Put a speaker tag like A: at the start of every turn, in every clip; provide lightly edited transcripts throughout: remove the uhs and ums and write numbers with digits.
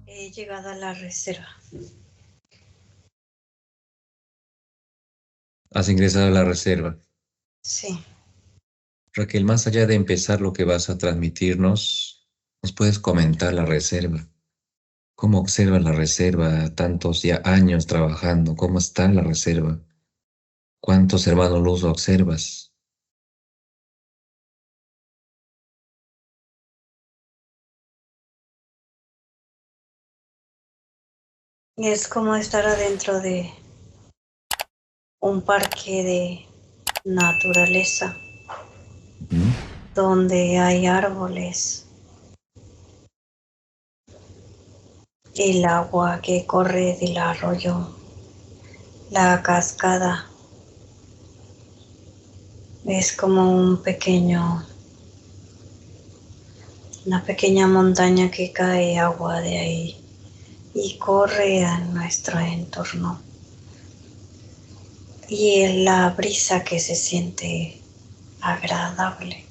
A: He llegado a la reserva.
B: Has ingresado a la reserva.
A: Sí.
B: Raquel, más allá de empezar lo que vas a transmitirnos, ¿nos puedes comentar la reserva? ¿Cómo observas la reserva? Tantos ya años trabajando, ¿cómo está la reserva? ¿Cuántos hermanos luz observas?
A: Es como estar adentro de un parque de naturaleza
B: ¿Mm?
A: donde hay árboles, el agua que corre del arroyo, la cascada. Es como una pequeña montaña que cae agua de ahí y corre a nuestro entorno. Y la brisa que se siente agradable,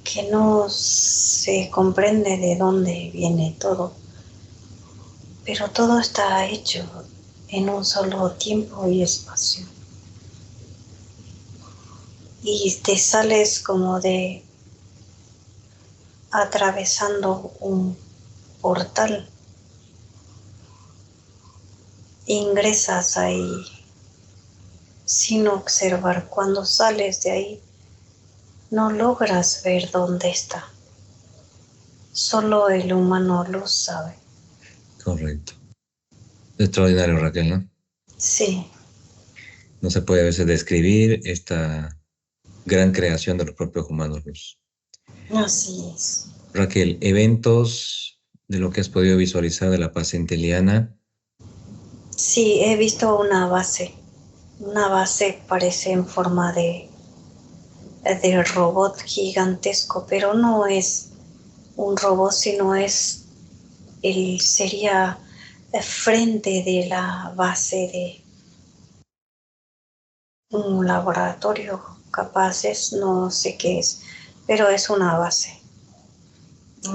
A: que no se comprende de dónde viene todo, pero todo está hecho en un solo tiempo y espacio. Y te sales como de atravesando un portal, ingresas ahí sin observar. Cuando sales de ahí no logras ver dónde está. Solo el humano lo sabe.
B: Correcto. Extraordinario, Raquel, ¿no?
A: Sí.
B: No se puede a veces describir esta gran creación de los propios humanos luz.
A: Así es.
B: Raquel, eventos de lo que has podido visualizar de la paciente Liana.
A: Sí, he visto una base. Una base parece en forma de robot gigantesco, pero no es un robot, sino sería el frente de la base de un laboratorio, capaces, no sé qué es, pero es una base.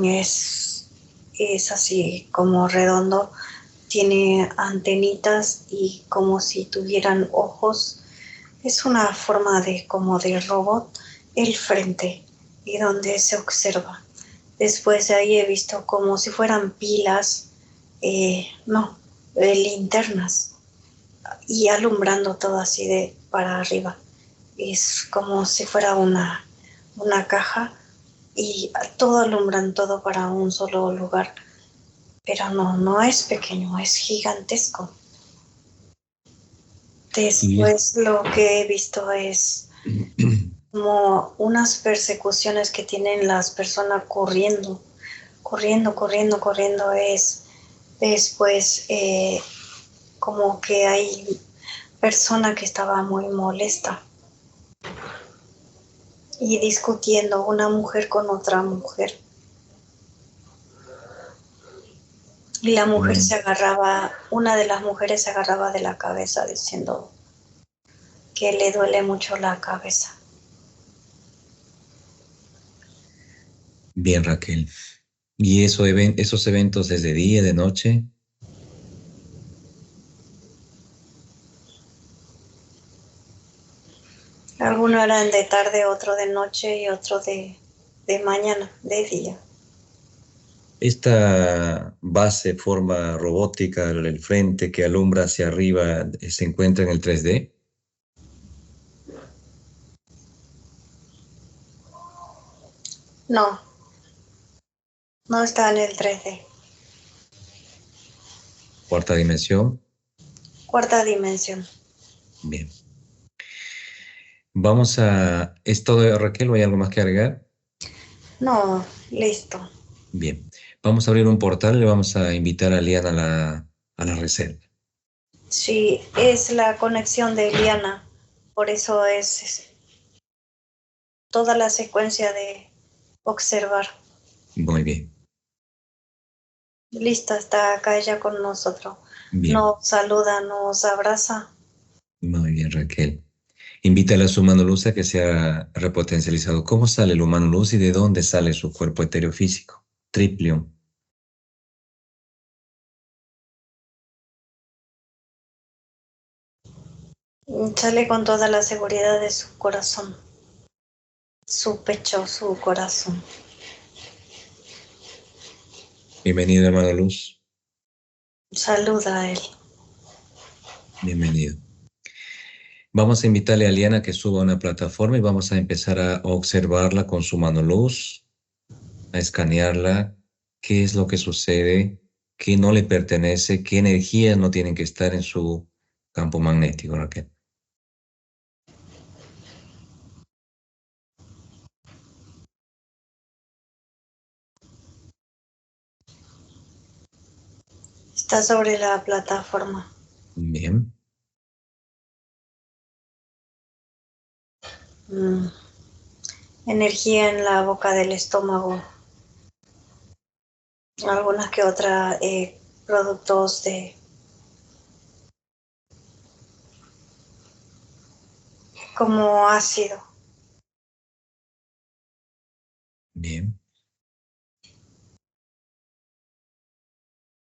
A: Es así como redondo, tiene antenitas y como si tuvieran ojos. Es una forma de como de robot el frente y donde se observa. Después de ahí he visto como si fueran pilas, linternas y alumbrando todo así de para arriba. Es como si fuera una caja y todo alumbran todo para un solo lugar. Pero no es pequeño, es gigantesco.
B: Y
A: Después lo que he visto es como unas persecuciones que tienen las personas corriendo. Es después como que hay persona que estaba muy molesta y discutiendo una mujer con otra mujer. Y la mujer una de las mujeres se agarraba de la cabeza diciendo que le duele mucho la cabeza.
B: bien, Raquel. ¿Y esos eventos es de día, de noche?
A: Algunos eran de tarde, otro de noche y otro de mañana, de día.
B: Esta base forma robótica el frente que alumbra hacia arriba se encuentra en el 3D.
A: No, no está en el 3D.
B: Cuarta dimensión.
A: Cuarta dimensión.
B: Bien. Vamos a... ¿Es todo, Raquel, o hay algo más que agregar?
A: No, listo.
B: Bien. Vamos a abrir un portal y le vamos a invitar a Liana a la reserva.
A: Sí, es la conexión de Eliana. Por eso es toda la secuencia de observar.
B: Muy bien.
A: Lista, está acá ella con nosotros.
B: Bien.
A: Nos saluda, nos abraza.
B: Muy bien, Raquel. Invítale a su humano luz a que sea repotencializado. ¿Cómo sale el humano luz y de dónde sale su cuerpo etéreo físico? Triplium.
A: Sale con toda la seguridad de su corazón, su pecho, su corazón.
B: Bienvenido, hermano luz.
A: Saluda a él.
B: Bienvenido. Vamos a invitarle a Liana que suba a una plataforma y vamos a empezar a observarla con su mano luz, a escanearla, qué es lo que sucede, qué no le pertenece, qué energías no tienen que estar en su campo magnético, Raquel.
A: Está sobre la plataforma.
B: Bien.
A: Mm. Energía en la boca del estómago. Algunas que otras productos de como ácido.
B: Bien.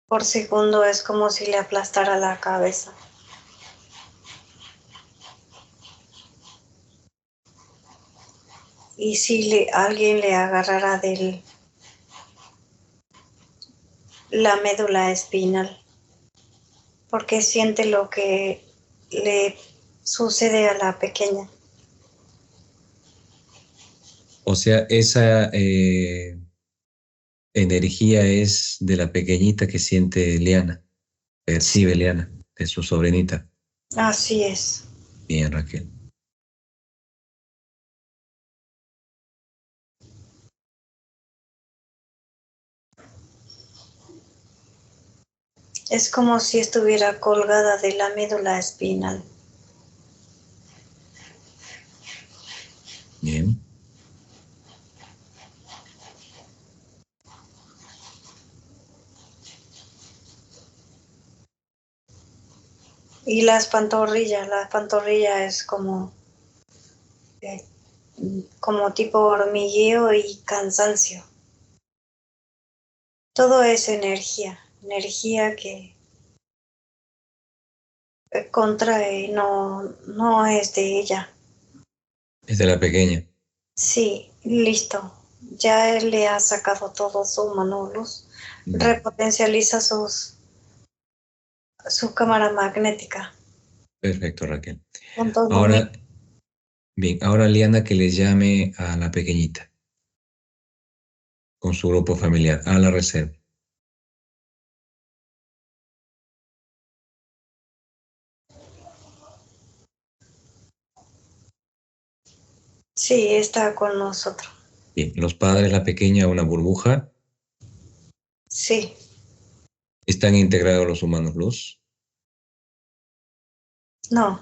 A: Por segundo es como si le aplastara la cabeza. Y si alguien le agarrara de la médula espinal, porque siente lo que le sucede a la pequeña.
B: O sea, esa energía es de la pequeñita que siente Liana, percibe Liana, de su sobrinita.
A: Así es.
B: Bien, Raquel.
A: Es como si estuviera colgada de la médula espinal.
B: Bien.
A: Y la pantorrilla es eh, como tipo hormigueo y cansancio. Todo es energía que contrae, no es de ella.
B: Es de la pequeña.
A: Sí, listo. Ya él le ha sacado todo su manolus.
B: Bien.
A: Repotencializa su cámara magnética.
B: Perfecto, Raquel.
A: Puntos
B: Ahora,
A: luminosos.
B: bien, ahora Liana que les llame a la pequeñita con su grupo familiar, a la reserva.
A: Sí, está con nosotros.
B: Bien, los padres, la pequeña, una burbuja,
A: Sí,
B: están integrados los humanos luz.
A: no,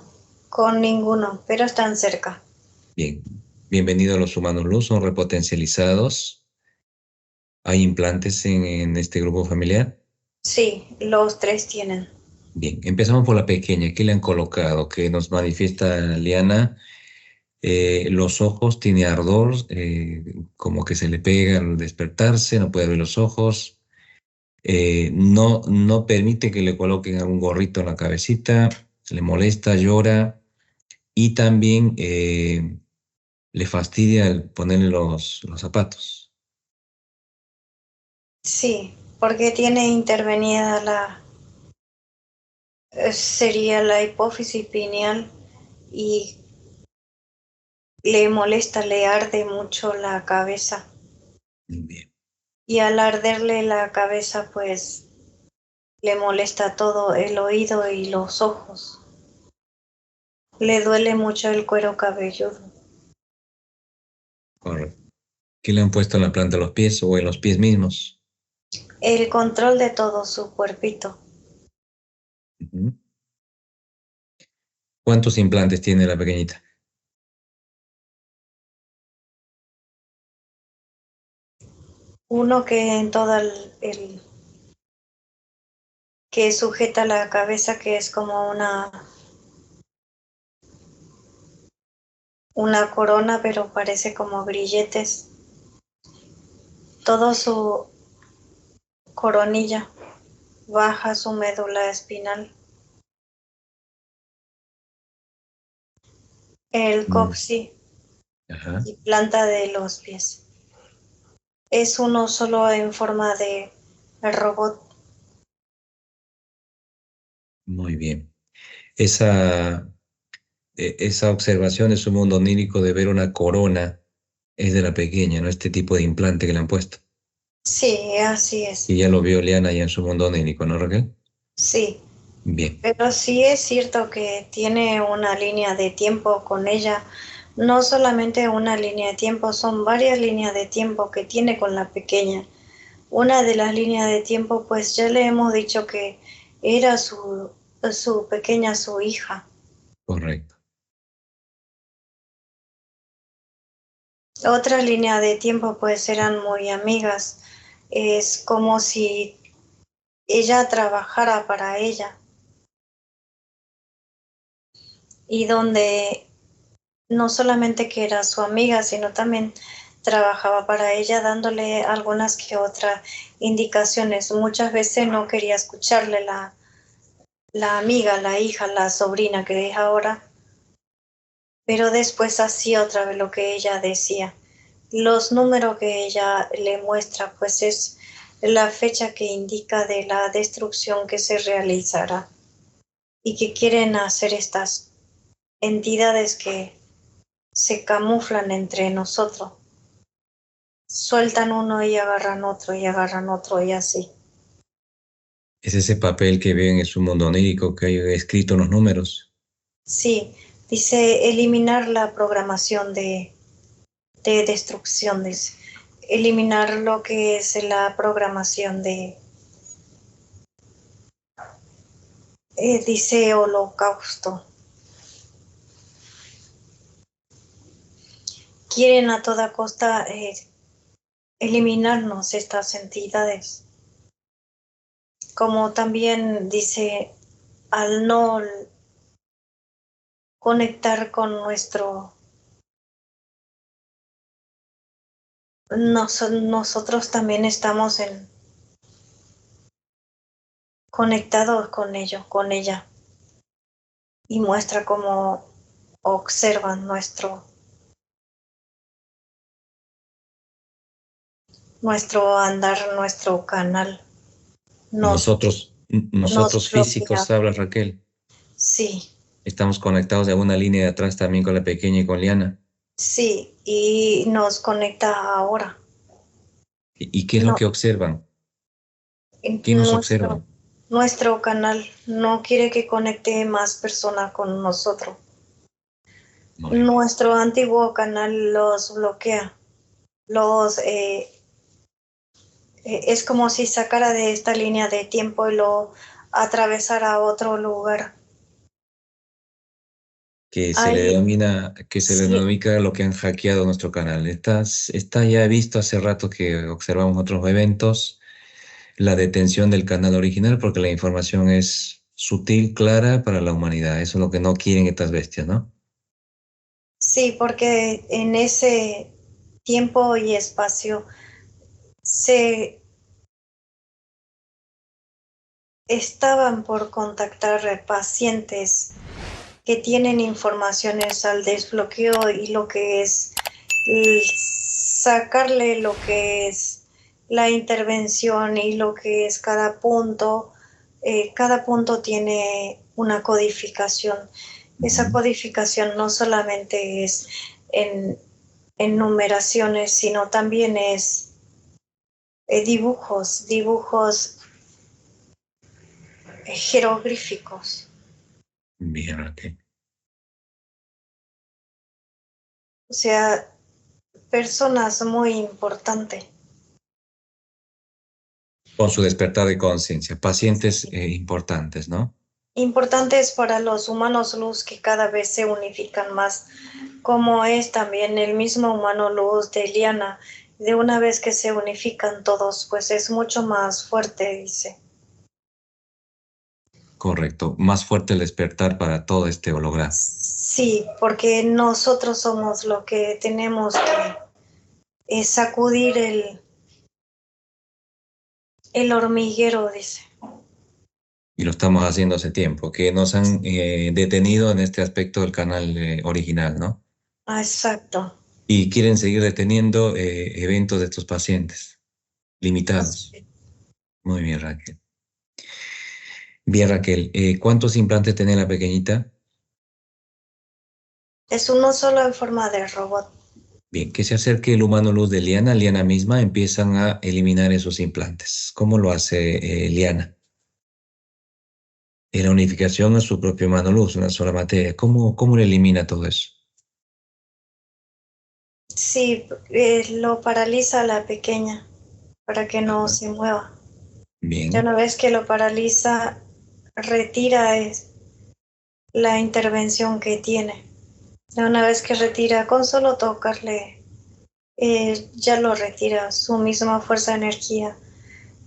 A: con ninguno, pero están cerca.
B: Bien, bienvenidos los humanos luz, son repotencializados. ¿Hay implantes en este grupo familiar?
A: Sí, los tres tienen.
B: Bien, empezamos por la pequeña. ¿Qué le han colocado? Que nos manifiesta Liana. Los ojos, tiene ardor, como que se le pega al despertarse, no puede abrir los ojos. No permite que le coloquen algún gorrito en la cabecita, le molesta, llora y también le fastidia el ponerle los zapatos.
A: Sí, porque tiene intervenida sería la hipófisis pineal y le molesta, le arde mucho la cabeza.
B: Bien.
A: Y al arderle la cabeza, pues le molesta todo el oído y los ojos. Le duele mucho el cuero cabelludo.
B: Correcto. ¿Qué le han puesto en la planta de los pies o en los pies mismos?
A: El control de todo su cuerpito.
B: Ujú. ¿Cuántos implantes tiene la pequeñita?
A: Uno que en todo que sujeta la cabeza, que es como una corona, pero parece como grilletes. Todo su coronilla baja su médula espinal. El
B: Mm.
A: coxis
B: Ajá.
A: y planta de los pies. Es uno solo en forma de robot.
B: Muy bien. Esa, esa observación de su mundo onírico de ver una corona es de la pequeña, ¿no? Este tipo de implante que le han puesto.
A: Sí, así
B: Y
A: es.
B: ya lo vio Liana ya en su mundo onírico, ¿no, Raquel?
A: Sí,
B: Bien.
A: pero sí es cierto que tiene una línea de tiempo con ella. No solamente una línea de tiempo, son varias líneas de tiempo que tiene con la pequeña. Una de las líneas de tiempo, pues ya le hemos dicho que era su pequeña, su hija.
B: Correcto.
A: Otra línea de tiempo, pues eran muy amigas. Es como si ella trabajara para ella y donde no solamente que era su amiga, sino también trabajaba para ella dándole algunas que otras indicaciones. Muchas veces no quería escucharle la amiga, la hija, la sobrina que es ahora, pero después hacía otra vez lo que ella decía. Los números que ella le muestra, pues es la fecha que indica de la destrucción que se realizará y que quieren hacer estas entidades que se camuflan entre nosotros. Sueltan uno y agarran otro y así.
B: Es ese papel que ven en su mundo onírico que hay escrito en los números.
A: Sí, dice eliminar la programación de destrucción, dice. Eliminar lo que es la programación dice holocausto. Quieren a toda costa eliminarnos estas entidades. Como también dice, al no conectar con nosotros también estamos conectados con ellos, con ella, y muestra cómo observan nuestro andar, nuestro canal. Nos, nos
B: Nosotros
A: bloquea.
B: físicos, habla Raquel,
A: Sí,
B: estamos conectados de una línea de atrás también con la pequeña y con Liana.
A: sí, y nos conecta ahora.
B: ¿Y qué es lo
A: No,
B: que observan? ¿Qué nos
A: nuestro,
B: observan?
A: nuestro canal no quiere que conecte más personas con nosotros.
B: Muy bien.
A: Nuestro antiguo canal los bloquea. Los es como si sacara de esta línea de tiempo y lo atravesara a otro lugar. Ahí
B: Que se le
A: sí,
B: denomina lo que han hackeado nuestro canal. Está ya visto hace rato que observamos otros eventos, la detención del canal original, porque la información es sutil, clara para la humanidad. Eso es lo que no quieren estas bestias, ¿no?
A: sí, porque en ese tiempo y espacio se estaban por contactar pacientes que tienen informaciones al desbloqueo y lo que es sacarle lo que es la intervención y lo que es cada punto tiene una codificación. Esa
B: Ujú.
A: codificación no solamente es en, en numeraciones, sino también es dibujos jeroglíficos.
B: Bien, Raquel.
A: O sea, personas muy importantes.
B: Con su despertar de conciencia, pacientes importantes, ¿no?
A: Importantes para los humanos luz que cada vez se unifican más, como es también el mismo humano luz de Liana. De una vez que se unifican todos, pues es mucho más fuerte, dice.
B: Correcto, más fuerte el despertar para todo este holograma.
A: Sí, porque nosotros somos lo que tenemos que sacudir el hormiguero, dice.
B: Y lo estamos haciendo hace tiempo, que nos han detenido en este aspecto del canal original, ¿no?
A: Ah, exacto.
B: Y quieren seguir deteniendo eventos de estos pacientes, limitados.
A: Así.
B: Muy bien, Raquel. Bien, Raquel, ¿cuántos implantes tiene la pequeñita?
A: Es uno solo en forma de robot.
B: Bien, que se acerque el humano luz de Liana, Liana misma, empiezan a eliminar esos implantes. ¿Cómo lo hace Liana? En la unificación a su propio humano luz, una sola materia. ¿Cómo le elimina todo eso?
A: Sí, lo paraliza a la pequeña para que no
B: Ajá.
A: se mueva. Ya
B: Bien,
A: una vez que lo paraliza, retira la intervención que tiene. Ya una vez que retira, con solo tocarle, ya lo retira, su misma fuerza de energía.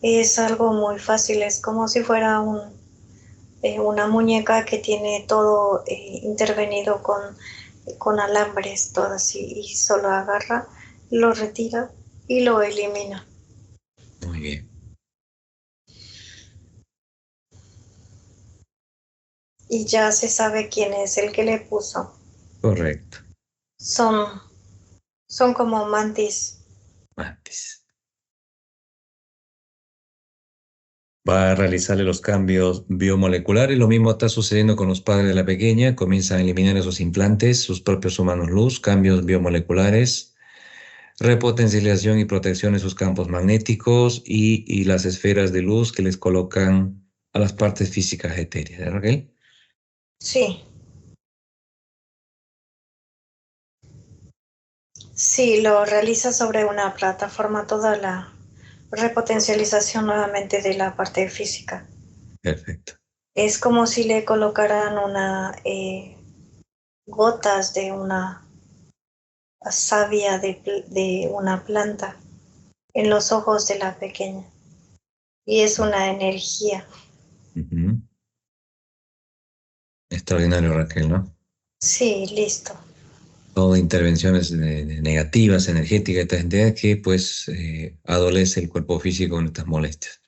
A: Es algo muy fácil, es como si fuera una muñeca que tiene todo intervenido con alambres, todo así, y solo agarra, lo retira y lo elimina.
B: muy bien.
A: Y ya se sabe quién es el que le puso.
B: Correcto.
A: Son, son como mantis.
B: Antes. Va a realizarle los cambios biomoleculares. Lo mismo está sucediendo con los padres de la pequeña. Comienzan a eliminar esos implantes, sus propios humanos luz, cambios biomoleculares, repotencialización y protección de sus campos magnéticos y las esferas de luz que les colocan a las partes físicas etéreas. ¿De Raquel?
A: Sí, sí, lo realiza sobre una plataforma toda la repotencialización nuevamente de la parte física.
B: Perfecto.
A: Es como si le colocaran gotas de una savia de una planta en los ojos de la pequeña. Y es una energía.
B: Ujú. Extraordinario, Raquel, ¿no?
A: Sí, listo.
B: Todo intervenciones negativas, energéticas, estas entidades que pues adolece el cuerpo físico con estas molestias.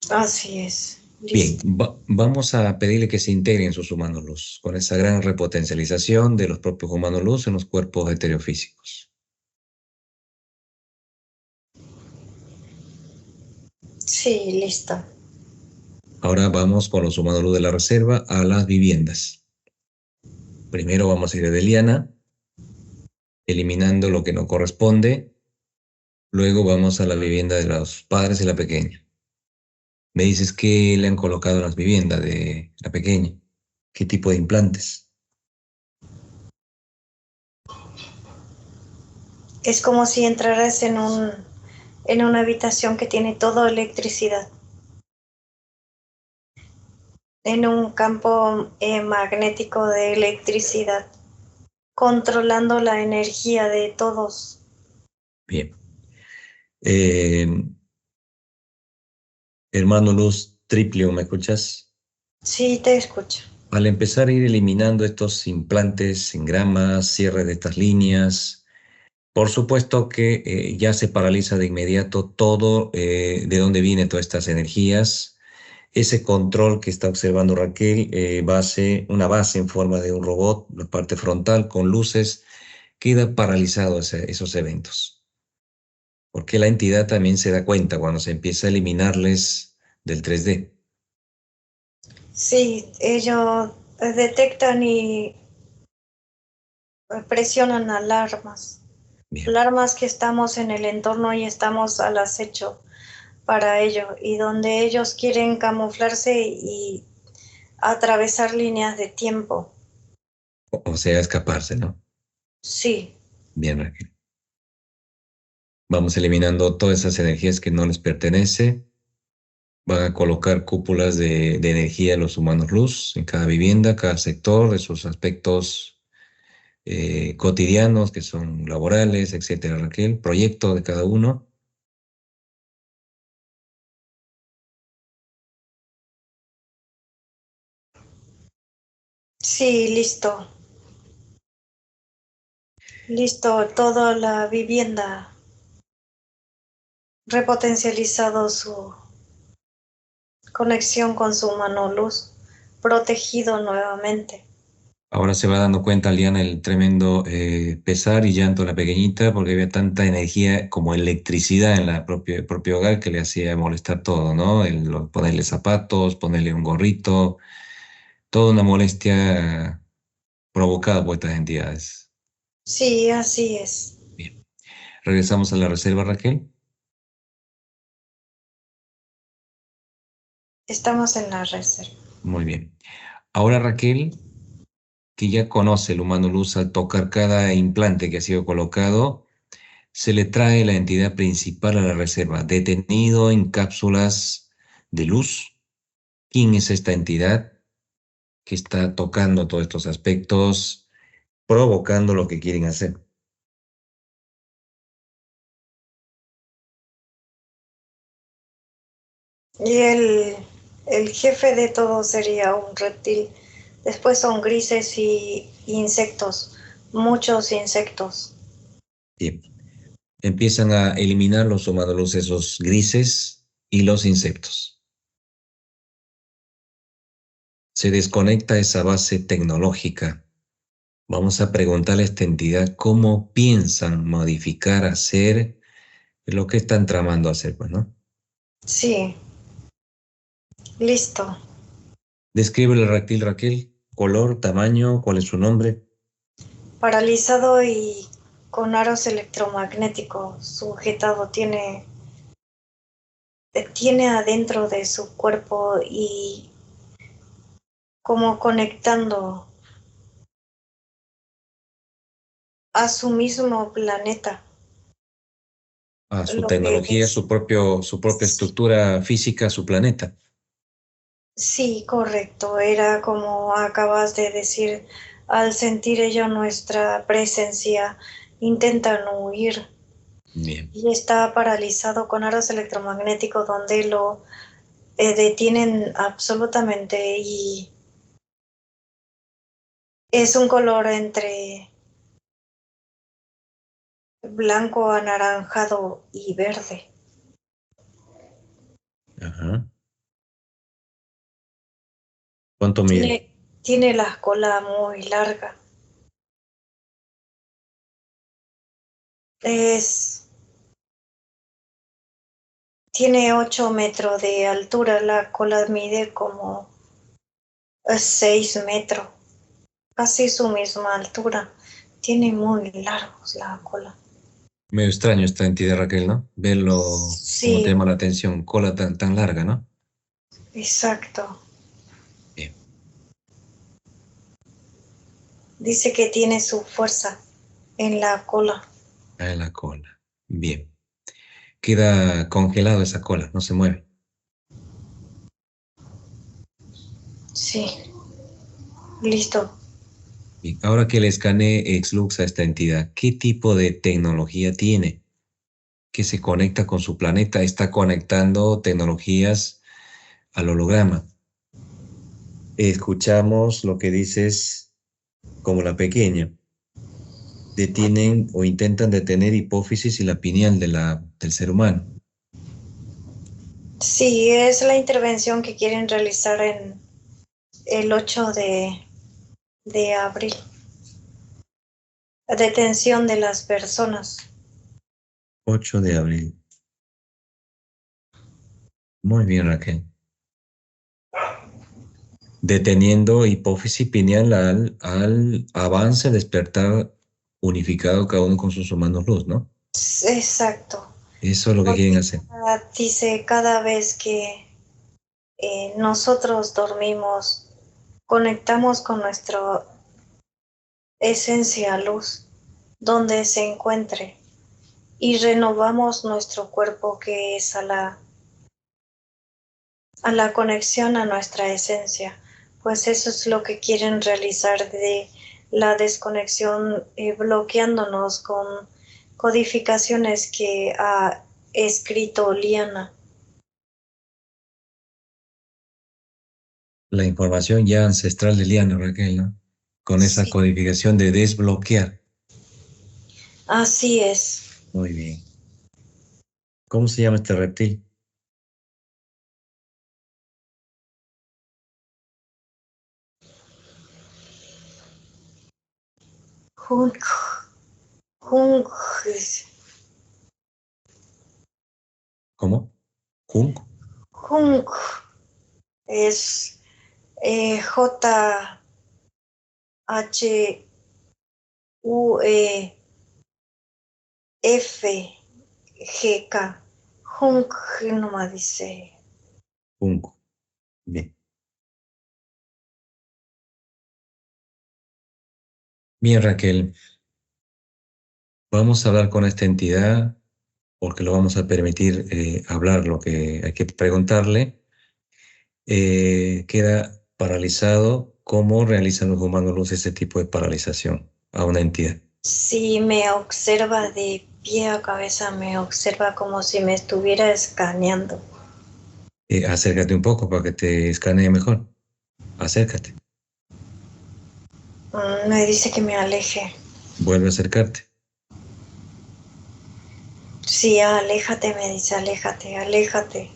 A: Así es.
B: Bien,
A: Listo.
B: vamos a pedirle que se integren sus humanos luz, con esa gran repotencialización de los propios humanos luz en los cuerpos heterofísicos.
A: Sí, listo.
B: Ahora vamos con los humanos luz de la reserva a las viviendas. Primero vamos a ir de Liana, eliminando lo que no corresponde. Luego vamos a la vivienda de los padres de la pequeña. Me dices que le han colocado en las viviendas de la pequeña. ¿Qué tipo de implantes?
A: Es como si entraras en una habitación que tiene toda electricidad, en un campo magnético de electricidad, controlando la energía de todos.
B: Bien. Eh, hermano Luz Triplio, ¿me escuchas?
A: Sí, te escucho.
B: Al empezar a ir eliminando estos implantes, engramas, cierre de estas líneas, por supuesto que ya se paraliza de inmediato todo de dónde vienen todas estas energías. Ese control que está observando Raquel, una base en forma de un robot, la parte frontal con luces, queda paralizado esos eventos. Porque la entidad también se da cuenta cuando se empieza a eliminarles del 3D.
A: Sí, ellos detectan y presionan alarmas.
B: Bien,
A: Alarmas que estamos en el entorno y estamos al acecho para ello y donde ellos quieren camuflarse y atravesar líneas de tiempo.
B: O sea, escaparse, ¿no?
A: Sí,
B: Bien, Raquel. Vamos eliminando todas esas energías que no les pertenece. Van a colocar cúpulas de energía de los humanos luz en cada vivienda, cada sector, de sus aspectos cotidianos, que son laborales, etcétera, Raquel. Proyecto de cada uno.
A: sí, listo. Listo, toda la vivienda repotencializado su conexión con su mano luz, protegido nuevamente.
B: Ahora se va dando cuenta, Liana, el tremendo pesar y llanto de la pequeñita, porque había tanta energía como electricidad en el propio hogar que le hacía molestar todo, ¿no? Ponerle zapatos, ponerle un gorrito, toda una molestia provocada por estas entidades.
A: Sí, así es.
B: Bien. Regresamos a la reserva, Raquel.
A: Estamos en la reserva.
B: Muy bien. Ahora, Raquel, que ya conoce el humano luz al tocar cada implante que ha sido colocado, se le trae la entidad principal a la reserva, detenido en cápsulas de luz. ¿Quién es esta entidad que está tocando todos estos aspectos, provocando lo que quieren hacer?
A: Y el jefe de todo sería un reptil. Después son grises y insectos, muchos insectos.
B: Bien. Empiezan a eliminar los humanos esos grises y los insectos. Se desconecta esa base tecnológica. Vamos a preguntarle a esta entidad cómo piensan modificar, hacer lo que están tramando hacer, pues, ¿no?
A: Sí, listo.
B: Describe el reptil, Raquel. Color, tamaño, ¿cuál es su nombre?
A: Paralizado y con aros electromagnéticos sujetado, tiene adentro de su cuerpo y como conectando a su mismo planeta.
B: A su
A: Lo que
B: tecnología,
A: es,
B: su propia estructura física, su planeta.
A: sí, correcto. Era como acabas de decir, al sentir ello nuestra presencia, intentan huir
B: Bien.
A: y está paralizado con aros electromagnéticos donde lo detienen absolutamente y es un color entre blanco, anaranjado y verde.
B: Ajá. ¿Cuánto mide?
A: Tiene la cola muy larga. Tiene 8 metros de altura, la cola mide como 6 metros, casi su misma altura. Tiene muy largos la cola.
B: Medio extraño esta entidad, Raquel, ¿no? Verlo como te
A: Sí,
B: llama la atención, cola tan larga, ¿no?
A: exacto.
B: Bien.
A: Dice que tiene su fuerza en la cola.
B: Ah, en la cola. Bien. Queda congelado esa cola, no se mueve.
A: Sí, listo.
B: Bien. Ahora que le escanee Exlux a esta entidad, ¿qué tipo de tecnología tiene? Que se conecta con su planeta, está conectando tecnologías al holograma. Escuchamos lo que dices como la pequeña. Detienen o intentan detener hipófisis y la pineal del ser humano.
A: Sí, es la intervención que quieren realizar en el 8 de abril. La detención de las personas.
B: 8 de abril. Muy bien, Raquel. Deteniendo hipófisis pineal al avance, despertar unificado cada uno con sus humanos luz, ¿no?
A: Exacto.
B: Eso es lo que quieren hacer.
A: Dice, cada vez que nosotros dormimos, conectamos con nuestra esencia luz, donde se encuentre, y renovamos nuestro cuerpo que es a la conexión a nuestra esencia. Pues eso es lo que quieren realizar de la desconexión, bloqueándonos con codificaciones que ha escrito Liana.
B: La información ya ancestral de Liana, Raquel, ¿no? Con esa
A: Sí,
B: codificación de desbloquear.
A: así es.
B: Muy bien. ¿Cómo se llama este reptil?
A: Jung, Jung,
B: ¿Cómo? ¿Jung?
A: Jung es JHUEFGK. Jung nomás dice.
B: Jung. Bien. Bien, Raquel. Vamos a hablar con esta entidad porque lo vamos a permitir hablar lo que hay que preguntarle. Queda paralizado. ¿Cómo realizan los humanos luz ese tipo de paralización a una entidad?
A: Si me observa de pie a cabeza, me observa como si me estuviera escaneando.
B: Acércate un poco para que te escanee mejor. Acércate.
A: Me dice que me aleje.
B: Vuelve a acercarte.
A: Sí, aléjate, me dice, aléjate, aléjate.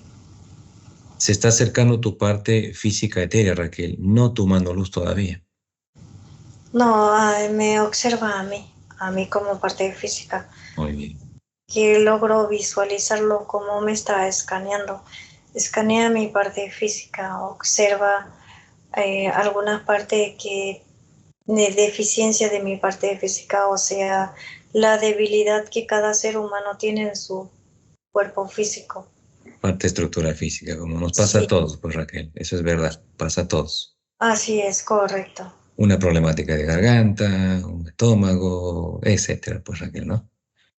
B: Se está acercando tu parte física etérea, Raquel, no tu mano luz todavía.
A: No, me observa a mí como parte física,
B: Muy bien.
A: que logro visualizarlo como me está escaneando. Escanea mi parte física, observa alguna parte de deficiencia de mi parte física, o sea, la debilidad que cada ser humano tiene en su cuerpo físico.
B: Parte estructural física, como nos pasa a
A: Sí,
B: todos, pues Raquel, eso es verdad, pasa a todos.
A: así es, correcto.
B: Una problemática de garganta, un estómago, etcétera, pues Raquel, ¿no?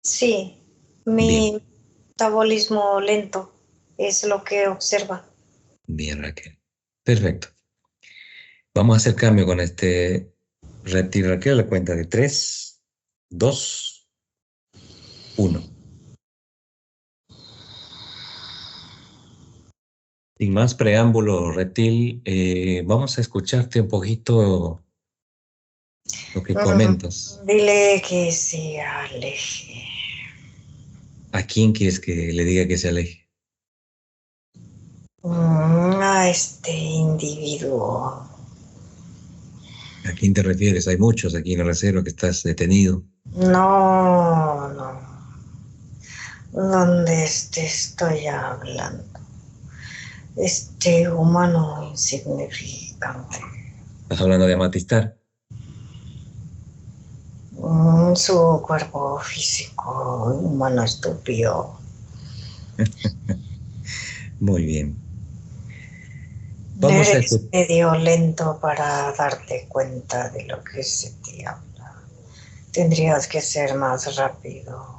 A: Sí,
B: Bien,
A: mi metabolismo lento es lo que observa.
B: bien, Raquel. Perfecto. Vamos a hacer cambio con este reptil, Raquel, a la cuenta de 3, 2, 1. Sin más preámbulo, reptil, vamos a escucharte un poquito lo que comentas.
A: Dile que se aleje.
B: ¿A quién quieres que le diga que se aleje?
A: A este individuo.
B: ¿A quién te refieres? Hay muchos aquí en la reserva que estás detenido.
A: No, no. ¿Dónde te estoy hablando? Este humano insignificante.
B: ¿Estás hablando de Amatistar?
A: Su cuerpo físico, humano estúpido.
B: Muy bien. Vamos a
A: Eres
B: escuchar.
A: medio lento para darte cuenta de lo que se te habla. Tendrías que ser más rápido.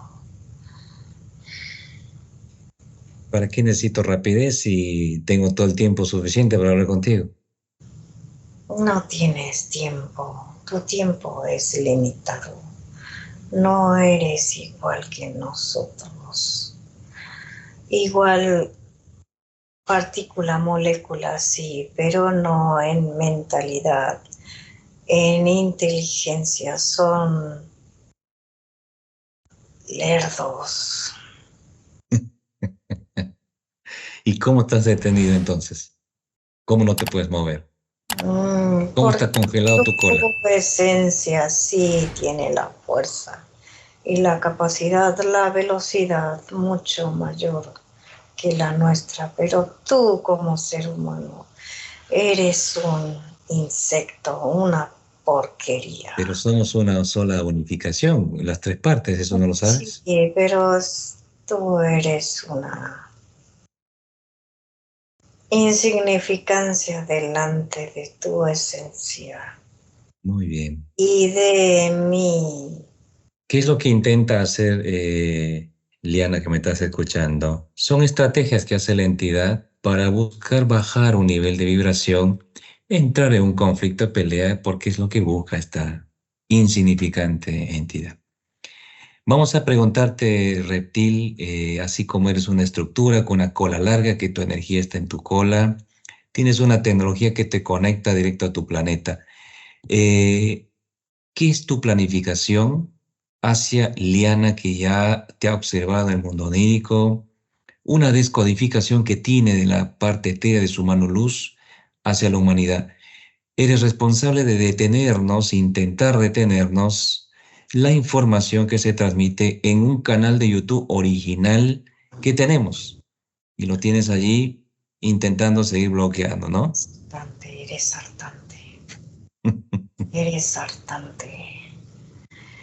B: ¿Para qué necesito rapidez si tengo todo el tiempo suficiente para hablar contigo?
A: No tienes tiempo. Tu tiempo es limitado. No eres igual que nosotros. Igual partícula, molécula, sí, pero no en mentalidad, en inteligencia. Son lerdos.
B: ¿Y cómo estás detenido entonces? ¿Cómo no te puedes mover? ¿Cómo
A: Porque
B: está congelado tu cola?
A: tu esencia sí tiene la fuerza y la capacidad, la velocidad mucho mayor que la nuestra, pero tú como ser humano eres un insecto, una porquería.
B: Pero somos una sola unificación, las tres partes, ¿eso no lo
A: Sí,
B: sabes?
A: pero Tú eres una insignificancia delante de tu esencia
B: Muy bien.
A: y de mí.
B: ¿Qué es lo que intenta hacer Liana, que me estás escuchando? Son estrategias que hace la entidad para buscar bajar un nivel de vibración, entrar en un conflicto, pelea, porque es lo que busca esta insignificante entidad. Vamos a preguntarte, reptil, así como eres una estructura con una cola larga, que tu energía está en tu cola, tienes una tecnología que te conecta directo a tu planeta. Eh, ¿Qué es tu planificación hacia Liana, que ya te ha observado en el mundo onírico? Una descodificación que tiene de la parte etérea de su mano luz hacia la humanidad. Eres responsable de detenernos, intentar detenernos la información que se transmite en un canal de YouTube original que tenemos. Y lo tienes allí intentando seguir bloqueando, ¿no?
A: Hartante, eres hartante. Eres hartante.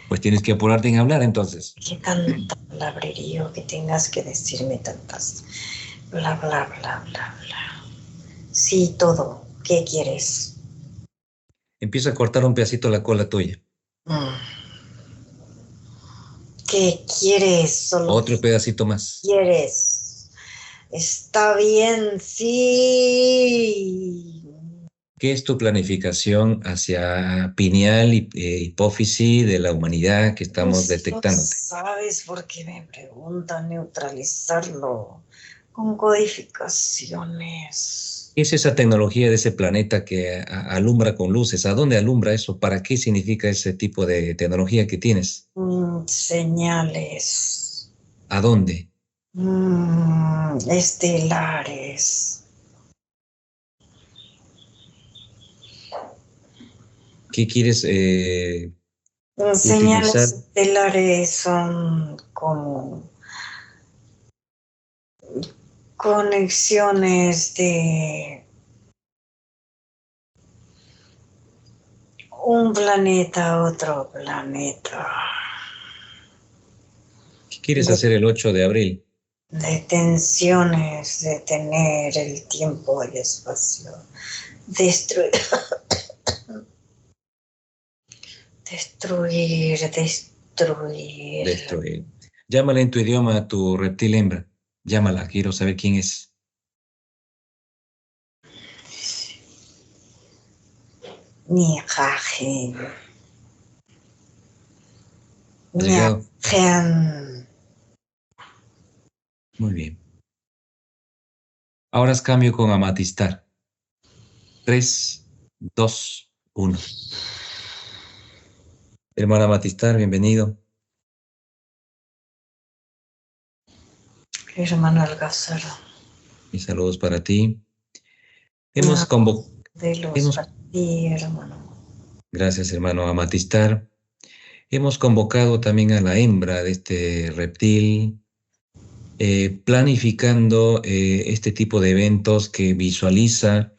B: Pues tienes que apurarte en hablar entonces.
A: Qué tanta palabrerío que tengas que decirme tantas. Bla, bla, bla, bla, bla. Sí, todo. ¿Qué quieres?
B: Empieza a cortar un pedacito la cola tuya.
A: Mm. ¿Qué quieres? Solo
B: Otro pedacito más.
A: quieres. Está bien, sí.
B: ¿Qué es tu planificación hacia pineal y hipófisis de la humanidad que estamos
A: Pues lo
B: detectándote?
A: sabes porque me preguntan neutralizarlo con codificaciones.
B: ¿Qué es esa tecnología de ese planeta que alumbra con luces? ¿A dónde alumbra eso? ¿Para qué significa ese tipo de tecnología que tienes?
A: Señales
B: ¿A dónde?
A: estelares.
B: ¿Qué quieres
A: Señales
B: utilizar?
A: estelares son como conexiones de un planeta a otro planeta,
B: ¿Qué quieres
A: de,
B: hacer el 8 de abril?
A: de tensiones, de tener el tiempo y espacio, destruir, destruir.
B: Destruir. Llámala en tu idioma a tu reptil hembra. Llámala, quiero saber quién es.
A: Nihajen,
B: ¿Has llegado?
A: Nihajen.
B: Muy bien. Ahora es cambio con Amatistar. 3, 2, 1. Hermana Amatistar, bienvenido.
A: Hermano Alcázar,
B: Mis saludos para ti.
A: no,
B: Hemos convocado,
A: de los para ti, hermano.
B: gracias hermano Amatistar, hemos convocado también a la hembra de este reptil, planificando este tipo de eventos que visualiza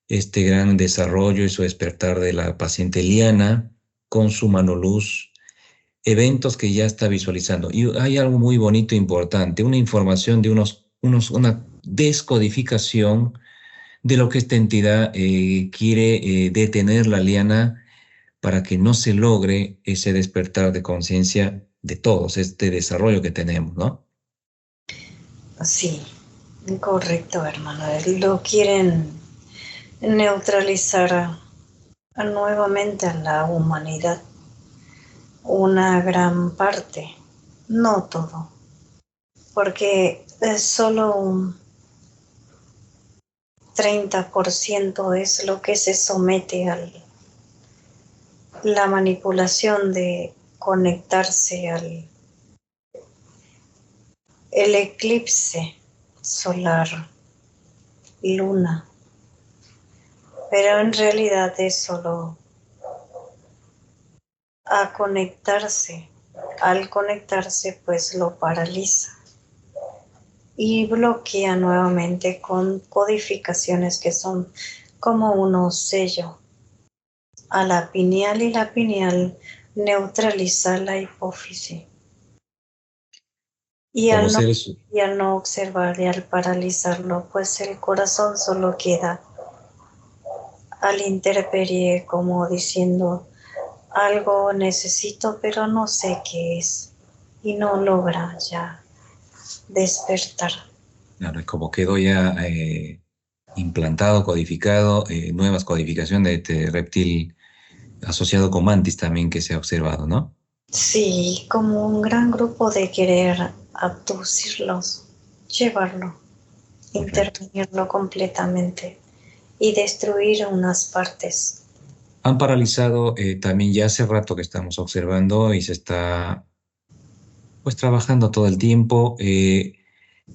B: este gran desarrollo y su despertar de la paciente Liana con su mano luz, eventos que ya está visualizando. Y hay algo muy bonito e importante, una información de una descodificación de lo que esta entidad quiere detener la Liana para que no se logre ese despertar de conciencia de todos, este desarrollo que tenemos, ¿no?
A: Sí, correcto, hermano. Lo quieren neutralizar nuevamente a la humanidad, una gran parte, no todo, porque es solo un 30% es lo que se somete a la manipulación de conectarse al el eclipse solar, luna, pero en realidad es solo a conectarse. Al conectarse, pues lo paraliza y bloquea nuevamente con codificaciones que son como unos sello a la pineal, y la pineal neutraliza la hipófisis. Y
B: como
A: al no,
B: seres.
A: y al no observar y al paralizarlo, pues el corazón solo queda al intemperie, como diciendo, algo necesito, pero no sé qué es. Y no logra ya despertar.
B: Claro, es como quedó ya implantado, codificado, nuevas codificaciones de este reptil asociado con mantis también que se ha observado, ¿no?
A: Sí, como un gran grupo de querer abducirlos, llevarlo,
B: Correcto.
A: intervenirlo completamente y destruir unas partes.
B: Han paralizado también ya hace rato que estamos observando y se está pues trabajando todo el tiempo.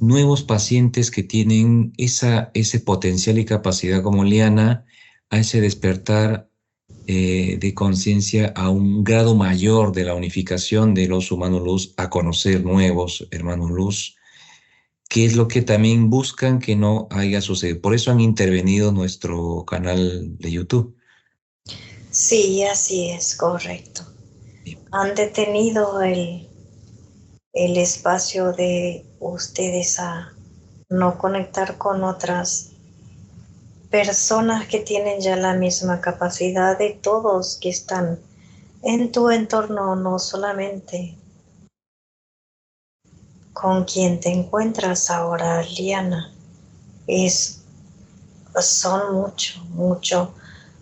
B: Nuevos pacientes que tienen ese potencial y capacidad como Liana a ese despertar de conciencia a un grado mayor de la unificación de los humanos luz, a conocer nuevos hermanos luz, que es lo que también buscan que no haya sucedido. Por eso han intervenido nuestro canal de YouTube.
A: Sí, así es, correcto.
B: Bien.
A: Han detenido el espacio de ustedes a no conectar con otras personas que tienen ya la misma capacidad de todos que están en tu entorno, no solamente con quien te encuentras ahora, Liana. Es, son mucho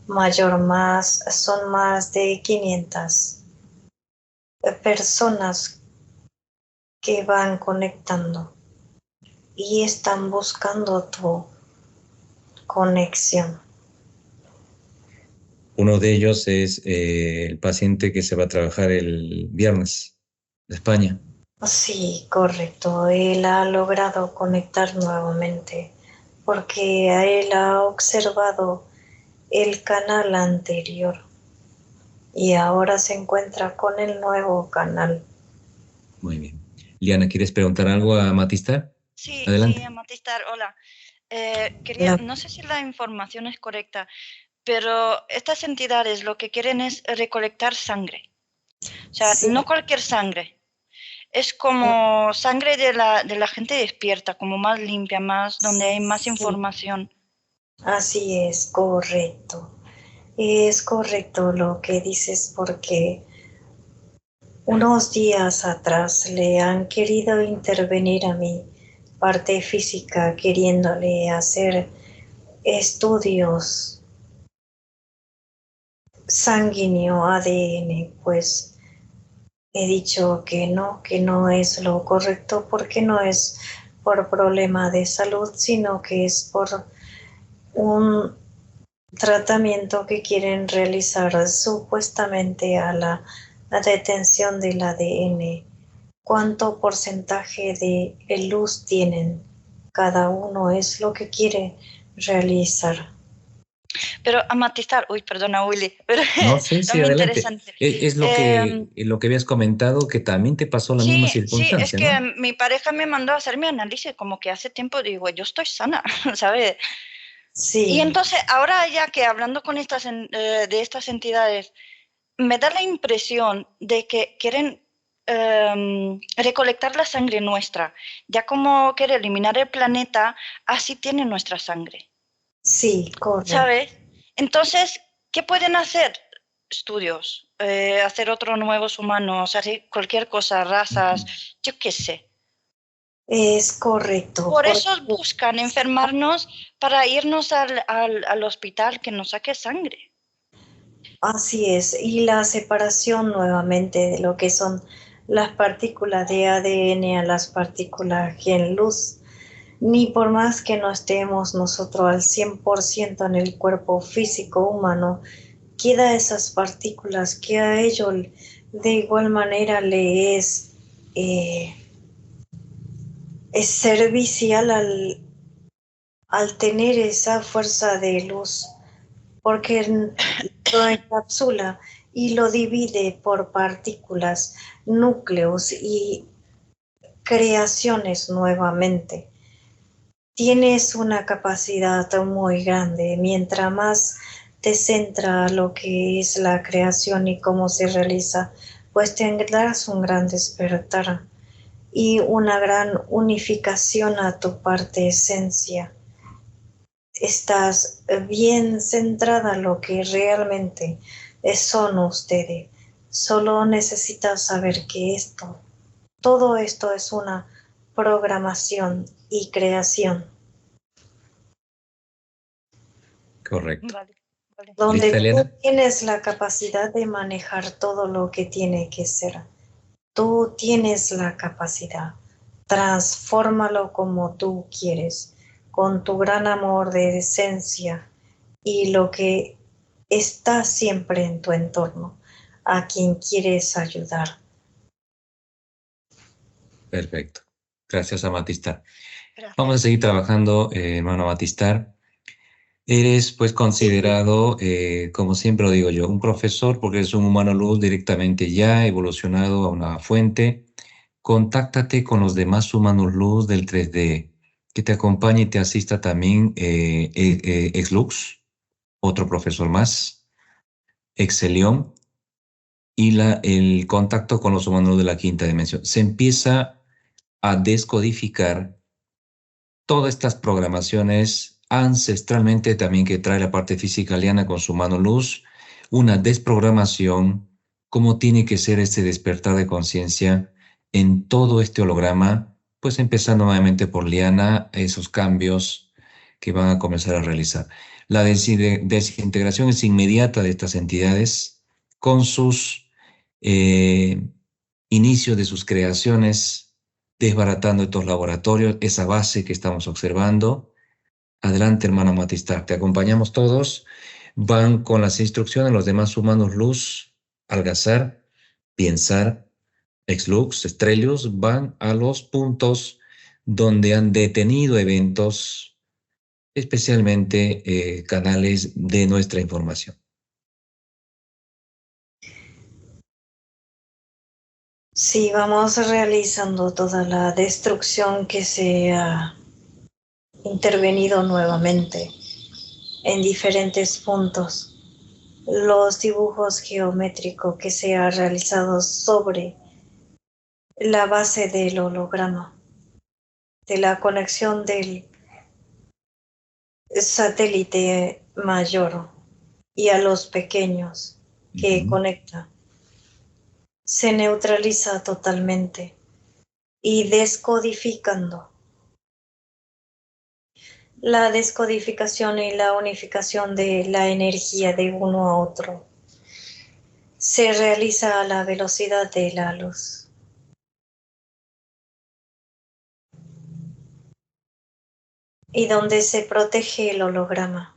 A: mayor, más, son más de 500 personas que van conectando y están buscando tu conexión.
B: Uno de ellos es el paciente que se va a trabajar el viernes de España.
A: Sí, correcto. Él ha logrado conectar nuevamente porque él ha observado el canal anterior y ahora se encuentra con el nuevo canal.
B: Muy bien. Liana, ¿quieres preguntar algo a Matista?
C: Sí, sí,
B: Adelante.
C: Amatistar, hola.
A: La-
C: No sé si la información es correcta, pero estas entidades lo que quieren es recolectar sangre. O sea,
A: sí,
C: no cualquier sangre. Es como sangre de la gente despierta, como más limpia, más, donde hay más
A: sí,
C: información.
A: así es, correcto. Es correcto lo que dices porque unos días atrás le han querido intervenir a mi parte física, queriéndole hacer estudios sanguíneo, ADN, pues he dicho que no es lo correcto porque no es por problema de salud, sino que es por un tratamiento que quieren realizar supuestamente a la detención del ADN. ¿Cuánto porcentaje de luz tienen cada uno? Es lo que quiere realizar.
C: Pero Amatistar, uy, perdona, Willy, pero
B: No, sí,
C: es
B: sí,
C: muy
B: adelante.
C: interesante.
B: Es lo que habías comentado, que también te pasó la misma
C: Sí, sí, es
B: circunstancia,
C: que
B: ¿no?
C: mi pareja me mandó a hacer mi análisis, como que hace tiempo digo, yo estoy sana, ¿sabes? Y
A: Sí,
C: entonces, ahora ya que hablando con de estas entidades, me da la impresión de que quieren recolectar la sangre nuestra. Ya como quiere eliminar el planeta, así tiene nuestra sangre,
A: sí, correcto.
C: ¿sabes? Entonces, ¿qué pueden hacer? Estudios, hacer otros nuevos humanos, hacer cualquier cosa, razas,
B: Ujú.
C: yo qué sé.
A: Es correcto,
C: Por
A: porque
C: eso buscan enfermarnos para irnos al hospital que nos saque sangre.
A: así es. Y la separación nuevamente de lo que son las partículas de ADN a las partículas en luz. Ni por más que no estemos nosotros al 100% en el cuerpo físico humano, queda esas partículas que a ellos de igual manera le eh, es servicial al tener esa fuerza de luz, porque lo encapsula y lo divide por partículas, núcleos y creaciones nuevamente. Tienes una capacidad muy grande, mientras más te centra lo que es la creación y cómo se realiza, pues tendrás un gran despertar. y una gran unificación a tu parte esencia. Estás bien centrada en lo que realmente son ustedes. Solo necesitas saber que todo esto es una programación y creación.
B: Correcto.
C: Vale, vale.
A: Donde
B: ¿Lista,
A: tú
B: Eliana?
A: tienes la capacidad de manejar todo lo que tiene que ser. Tú tienes la capacidad. Transfórmalo como tú quieres, con tu gran amor de esencia y lo que está siempre en tu entorno, a quien quieres ayudar.
B: Perfecto. Gracias, Amatistar. Vamos a
C: Gracias.
B: seguir trabajando, hermano Amatistar. Eres, pues, considerado, como siempre lo digo yo, un profesor porque eres un humano luz directamente ya evolucionado a una fuente. Contáctate con los demás humanos luz del 3D, que te acompañe y te asista también Exlux, otro profesor más, Excelión, y el contacto con los humanos luz de la quinta dimensión. Se empieza a descodificar todas estas programaciones ancestralmente también que trae la parte física liana con su mano luz, una desprogramación, cómo tiene que ser este despertar de conciencia en todo este holograma, pues empezando nuevamente por Liana, esos cambios que van a comenzar a realizar. La desintegración es inmediata de estas entidades con sus inicios de sus creaciones, desbaratando estos laboratorios, esa base que estamos observando. Adelante, hermano Matistar, te acompañamos todos. Van con las instrucciones los demás humanos luz, Algazar, Piensar, Exlux, Estrellos, van a los puntos donde han detenido eventos, especialmente canales de nuestra información.
A: Sí, vamos realizando toda la destrucción que se ha intervenido nuevamente en diferentes puntos. Los dibujos geométricos que se ha realizado sobre la base del holograma, de la conexión del satélite mayor y a los pequeños que conecta, se neutraliza totalmente y descodificando. La descodificación y la unificación de la energía de uno a otro se realiza a la velocidad de la luz. Y donde se protege el holograma.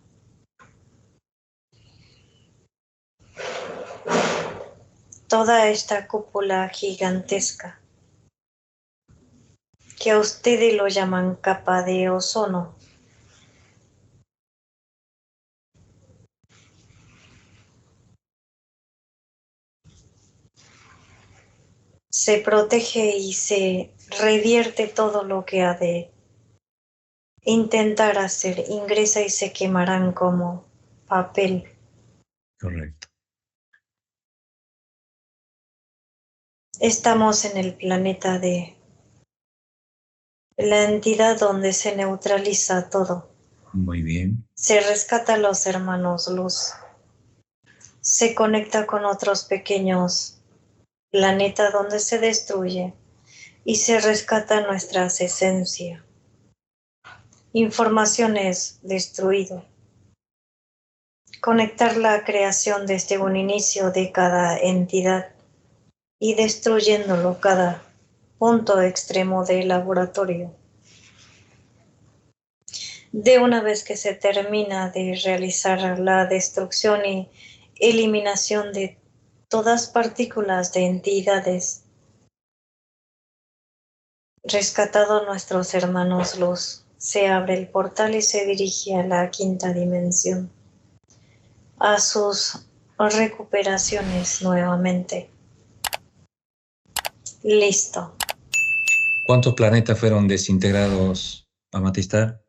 A: Toda esta cúpula gigantesca, que a ustedes lo llaman capa de ozono, se protege y se revierte todo lo que ha de intentar hacer, ingresa y se quemarán como papel.
B: Correcto.
A: Estamos en el planeta de la entidad donde se neutraliza todo.
B: Muy bien.
A: Se rescata a los hermanos luz. Se conecta con otros pequeños planetas donde se destruye y se rescata nuestra esencia. Información es destruido. Conectar la creación desde un inicio de cada entidad y destruyéndolo cada punto extremo del laboratorio. De una vez que se termina de realizar la destrucción y eliminación de todas partículas de entidades, rescatado nuestros hermanos luz, se abre el portal y se dirige a la quinta dimensión, a sus recuperaciones nuevamente. Listo.
B: ¿Cuántos planetas fueron desintegrados, Amatistar?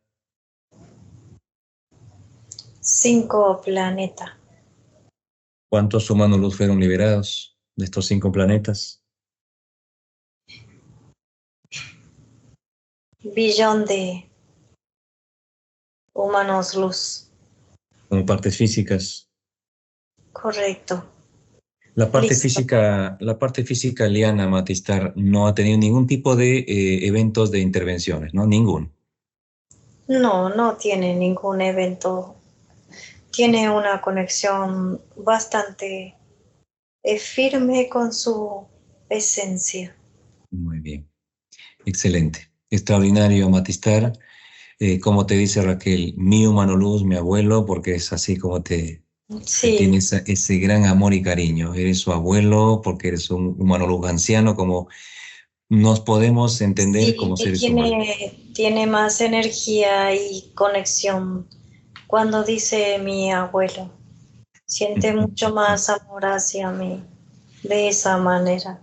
A: 5 planetas.
B: ¿Cuántos humanos luz fueron liberados de estos 5 planetas?
A: billón de humanos luz.
B: Como partes físicas.
A: Correcto.
B: La parte
A: Listo.
B: física, Liana Matistar, no ha tenido ningún tipo de eventos de intervenciones, ¿no? Ninguno.
A: No, no tiene ningún evento. Tiene una conexión bastante firme con su esencia.
B: Muy bien. Excelente. Extraordinario, Matistar. Como te dice Raquel, mi humano luz, mi abuelo, porque es así como te tiene
A: Sí,
B: ese gran amor y cariño. Eres su abuelo porque eres un humano luz anciano, como nos podemos entender
A: sí,
B: como
A: y
B: seres humanos.
A: tiene más energía y conexión cuando dice mi abuelo. Siente mucho más amor hacia mí de esa manera.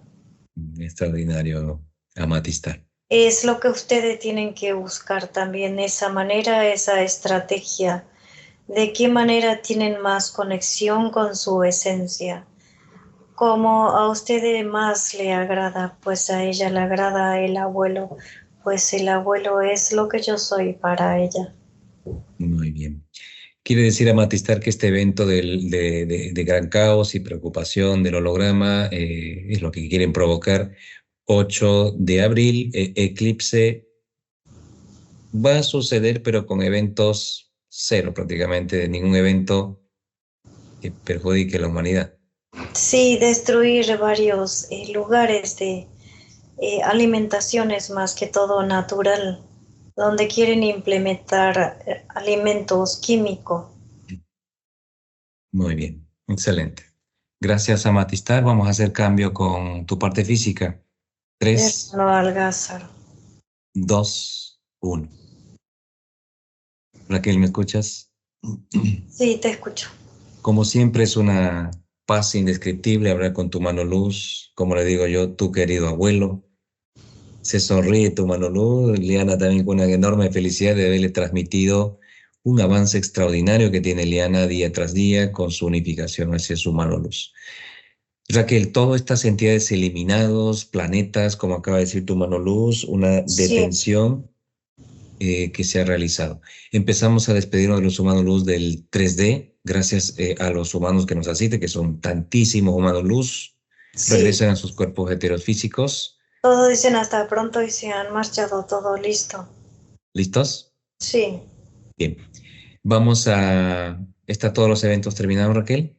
B: Extraordinario, Amatistar.
A: Es lo que ustedes tienen que buscar también, esa manera, esa estrategia. ¿De qué manera tienen más conexión con su esencia? Como a ustedes más le agrada, pues a ella le agrada el abuelo, pues el abuelo es lo que yo soy para ella.
B: Muy bien. Quiere decir, Amatistar, que este evento de gran caos y preocupación del holograma es lo que quieren provocar. 8 de abril, eclipse va a suceder, pero con eventos cero prácticamente, de ningún evento que perjudique a la humanidad.
A: Sí, destruir varios lugares de alimentaciones más que todo natural, donde quieren implementar alimentos químicos.
B: Muy bien, excelente. Gracias, Amatistar. Vamos a hacer cambio con tu parte física. 3,
A: Hermano Algázar.
B: 2, 1. Raquel, ¿me escuchas?
A: Sí, te escucho.
B: Como siempre, es una paz indescriptible hablar con tu mano luz, como le digo yo, tu querido abuelo. Se sonríe tu mano luz, Liana también con una enorme felicidad de haberle transmitido un avance extraordinario que tiene Liana día tras día con su unificación hacia su mano luz. Raquel, todas estas entidades eliminados, planetas, como acaba de decir tu mano luz, una
A: Sí,
B: detención que se ha realizado. Empezamos a despedirnos de los humanos luz del 3D, gracias a los humanos que nos asisten, que son tantísimos humanos luz,
A: sí.
B: regresan a sus cuerpos heterofísicos.
A: Todos dicen hasta pronto y se han marchado, todo listo.
B: ¿Listos?
A: Sí,
B: Bien. Vamos a... ¿Está todos los eventos terminados, Raquel?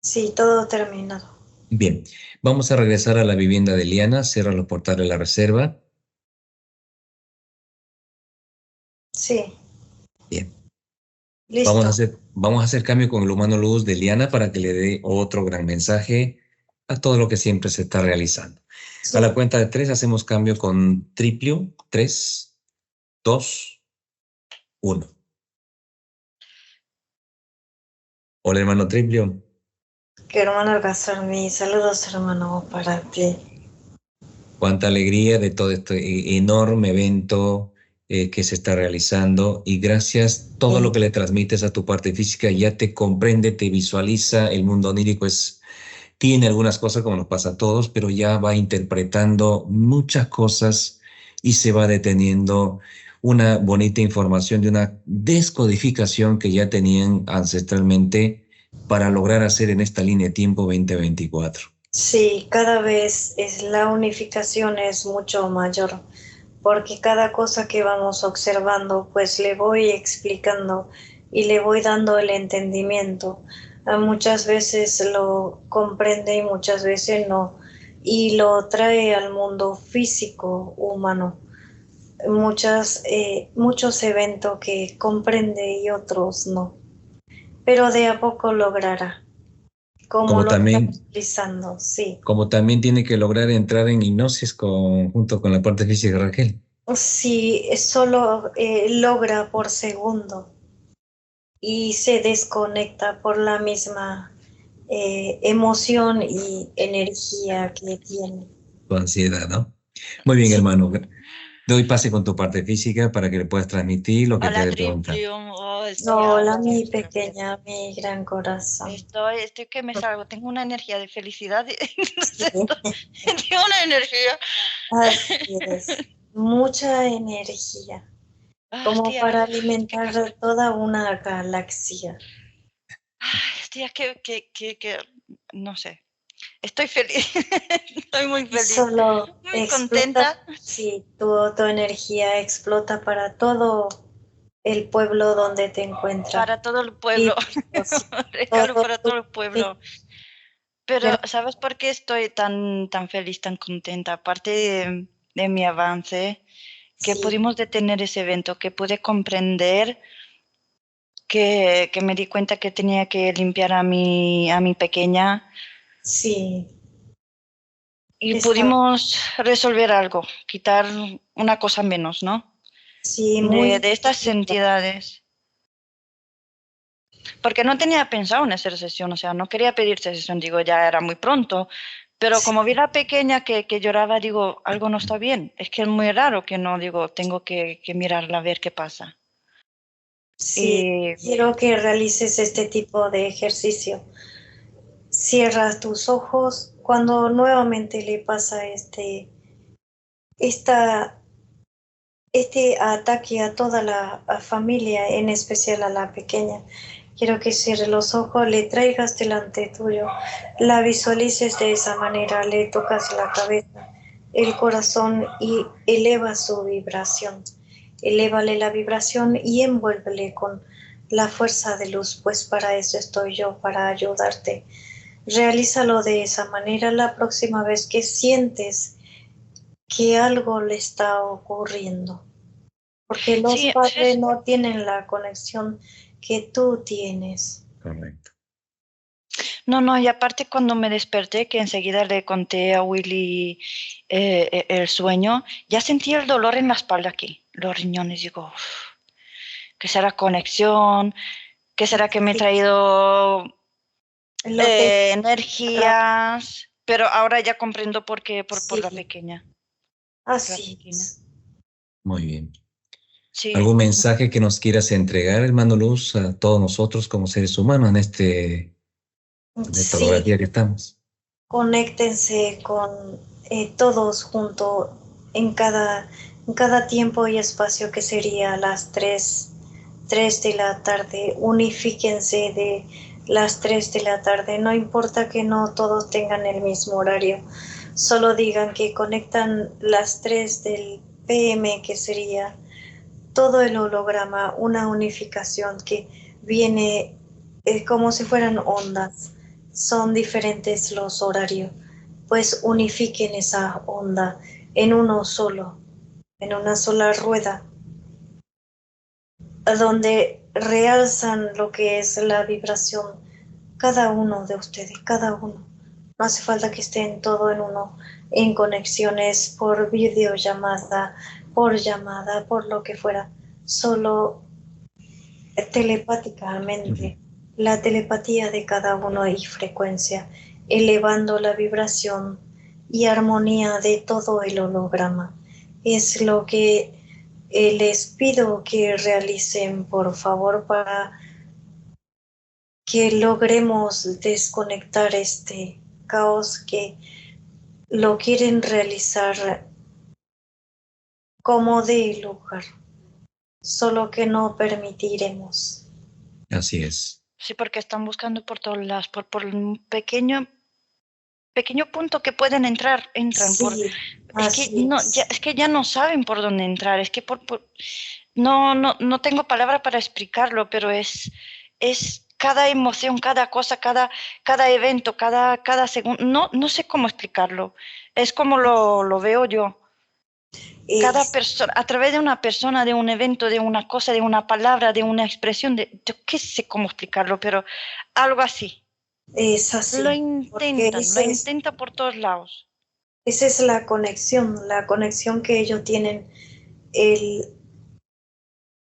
A: sí, todo terminado.
B: Bien. Vamos a regresar a la vivienda de Liana, cierra los portales de la reserva.
A: Sí,
B: Bien.
A: listo.
B: Vamos a hacer cambio con el humano luz de Liana para que le dé otro gran mensaje a todo lo que siempre se está realizando. A la
A: Sí.
B: cuenta de 3 hacemos cambio con Triplio. 3, 2, 1. Hola, hermano Triplio.
A: Que hermano Alcázar, mis saludos hermano para ti.
B: Cuánta alegría de todo este enorme evento que se está realizando y gracias todo lo
A: Sí,
B: que le transmites a tu parte física ya te comprende, te visualiza, el mundo onírico tiene algunas cosas como nos pasa a todos, pero ya va interpretando muchas cosas y se va deteniendo una bonita información de una descodificación que ya tenían ancestralmente para lograr hacer en esta línea de tiempo 2024.
A: sí, cada vez la unificación es mucho mayor, porque cada cosa que vamos observando, pues le voy explicando y le voy dando el entendimiento. Muchas veces lo comprende y muchas veces no, y lo trae al mundo físico humano. Muchos eventos que comprende y otros no, pero de a poco logrará, como
B: Como
A: lo estamos
B: también
A: realizando, sí.
B: como también tiene que lograr entrar en hipnosis junto con la parte física de Raquel.
A: Sí, solo logra por segundo y se desconecta por la misma emoción y energía que tiene.
B: Tu ansiedad, ¿no? Muy bien,
A: Sí.
B: hermano. Doy pase con tu parte física para que le puedas transmitir lo que te ha
C: Hola,
B: de preguntar.
C: Triplium. Oh, estoy
A: Hola,
C: ahora
A: mi
C: súper bien.
A: pequeña, mi gran corazón.
C: Estoy que me salgo. Tengo una energía de felicidad.
A: Sí,
C: Tengo una energía.
A: así es. mucha energía, como
C: Tía,
A: para
C: qué
A: alimentar
C: calor.
A: toda una galaxia.
C: Tía, no sé. Estoy feliz. Estoy muy
A: Y
C: feliz.
A: solo
C: Muy
A: explota,
C: contenta
A: sí, tu energía explota para todo el pueblo donde te encuentras.
C: para todo el pueblo.
A: Vivos, sí,
C: Regalo
A: todo
C: para
A: tu
C: todo el pueblo.
A: sí,
C: Pero,
A: pero
C: ¿sabes por qué estoy tan feliz, tan contenta? Aparte de mi avance, que
A: sí,
C: pudimos detener ese evento, que pude comprender que me di cuenta que tenía que limpiar a mi pequeña
A: sí,
C: y
A: está,
C: pudimos resolver algo, quitar una cosa menos, ¿no?
A: sí, muy
C: De estas
A: linda.
C: entidades. Porque no tenía pensado en hacer sesión, o sea, no quería pedir sesión, digo, ya era muy pronto. Pero como vi la pequeña que lloraba, digo, algo no está bien. Es que es muy raro que no, digo, tengo que mirarla a ver qué pasa.
A: Sí,
C: Y
A: quiero que realices este tipo de ejercicio. Cierra tus ojos cuando nuevamente le pasa esta, este ataque a toda la familia, en especial a la pequeña. Quiero que cierre los ojos, le traigas delante tuyo, la visualices de esa manera, le tocas la cabeza, el corazón y eleva su vibración. Elévale la vibración y envuélvele con la fuerza de luz, pues para eso estoy yo, para ayudarte. Realízalo de esa manera la próxima vez que sientes que algo le está ocurriendo, porque los
C: sí,
A: padres no tienen la conexión que tú tienes.
B: Correcto.
C: no, no, y aparte cuando me desperté, que enseguida le conté a Willy el sueño, ya sentí el dolor en la espalda aquí, los riñones, digo, "Uf, ¿qué será conexión? ¿Qué será que me he
A: Sí,
C: traído
A: lo te
C: energías? Pero ahora ya comprendo por qué, por la
A: sí,
C: pequeña, por la
A: así
C: pequeña.
A: es.
B: Muy bien.
C: Sí,
B: ¿Algún mensaje que nos quieras entregar, hermano Luz, a todos nosotros como seres humanos en este
A: Sí,
B: metodología que estamos?
A: conéctense con todos juntos en cada tiempo y espacio que sería las 3 de la tarde. Unifíquense de las 3 de la tarde. No importa que no todos tengan el mismo horario. Solo digan que conectan las 3 del PM, que sería todo el holograma, una unificación que viene como si fueran ondas. Son diferentes los horarios, pues unifiquen esa onda en uno solo, en una sola rueda, donde realzan lo que es la vibración, cada uno de ustedes, cada uno. No hace falta que estén todo en uno, en conexiones por videollamada, por lo que fuera. Solo
B: Ujú.
A: telepáticamente, la telepatía de cada uno y frecuencia, elevando la vibración y armonía de todo el holograma. Es lo que les pido que realicen, por favor, para que logremos desconectar este caos que lo quieren realizar como de lugar, solo que no permitiremos.
B: Así es.
C: sí, porque están buscando por todos lados, por un pequeño punto que pueden entrar, entran por,
A: Sí, así es.
C: es que ya no saben por dónde entrar, es que no tengo palabra para explicarlo, pero es cada emoción, cada cosa, cada evento, cada segundo, no sé cómo explicarlo, es como lo veo yo. Cada
A: Es,
C: persona, a través de una persona, de un evento, de una cosa, de una palabra, de una expresión, yo qué sé cómo explicarlo, pero algo así.
A: es así, porque
C: Lo intenta por todos lados.
A: esa es la conexión que ellos tienen. El,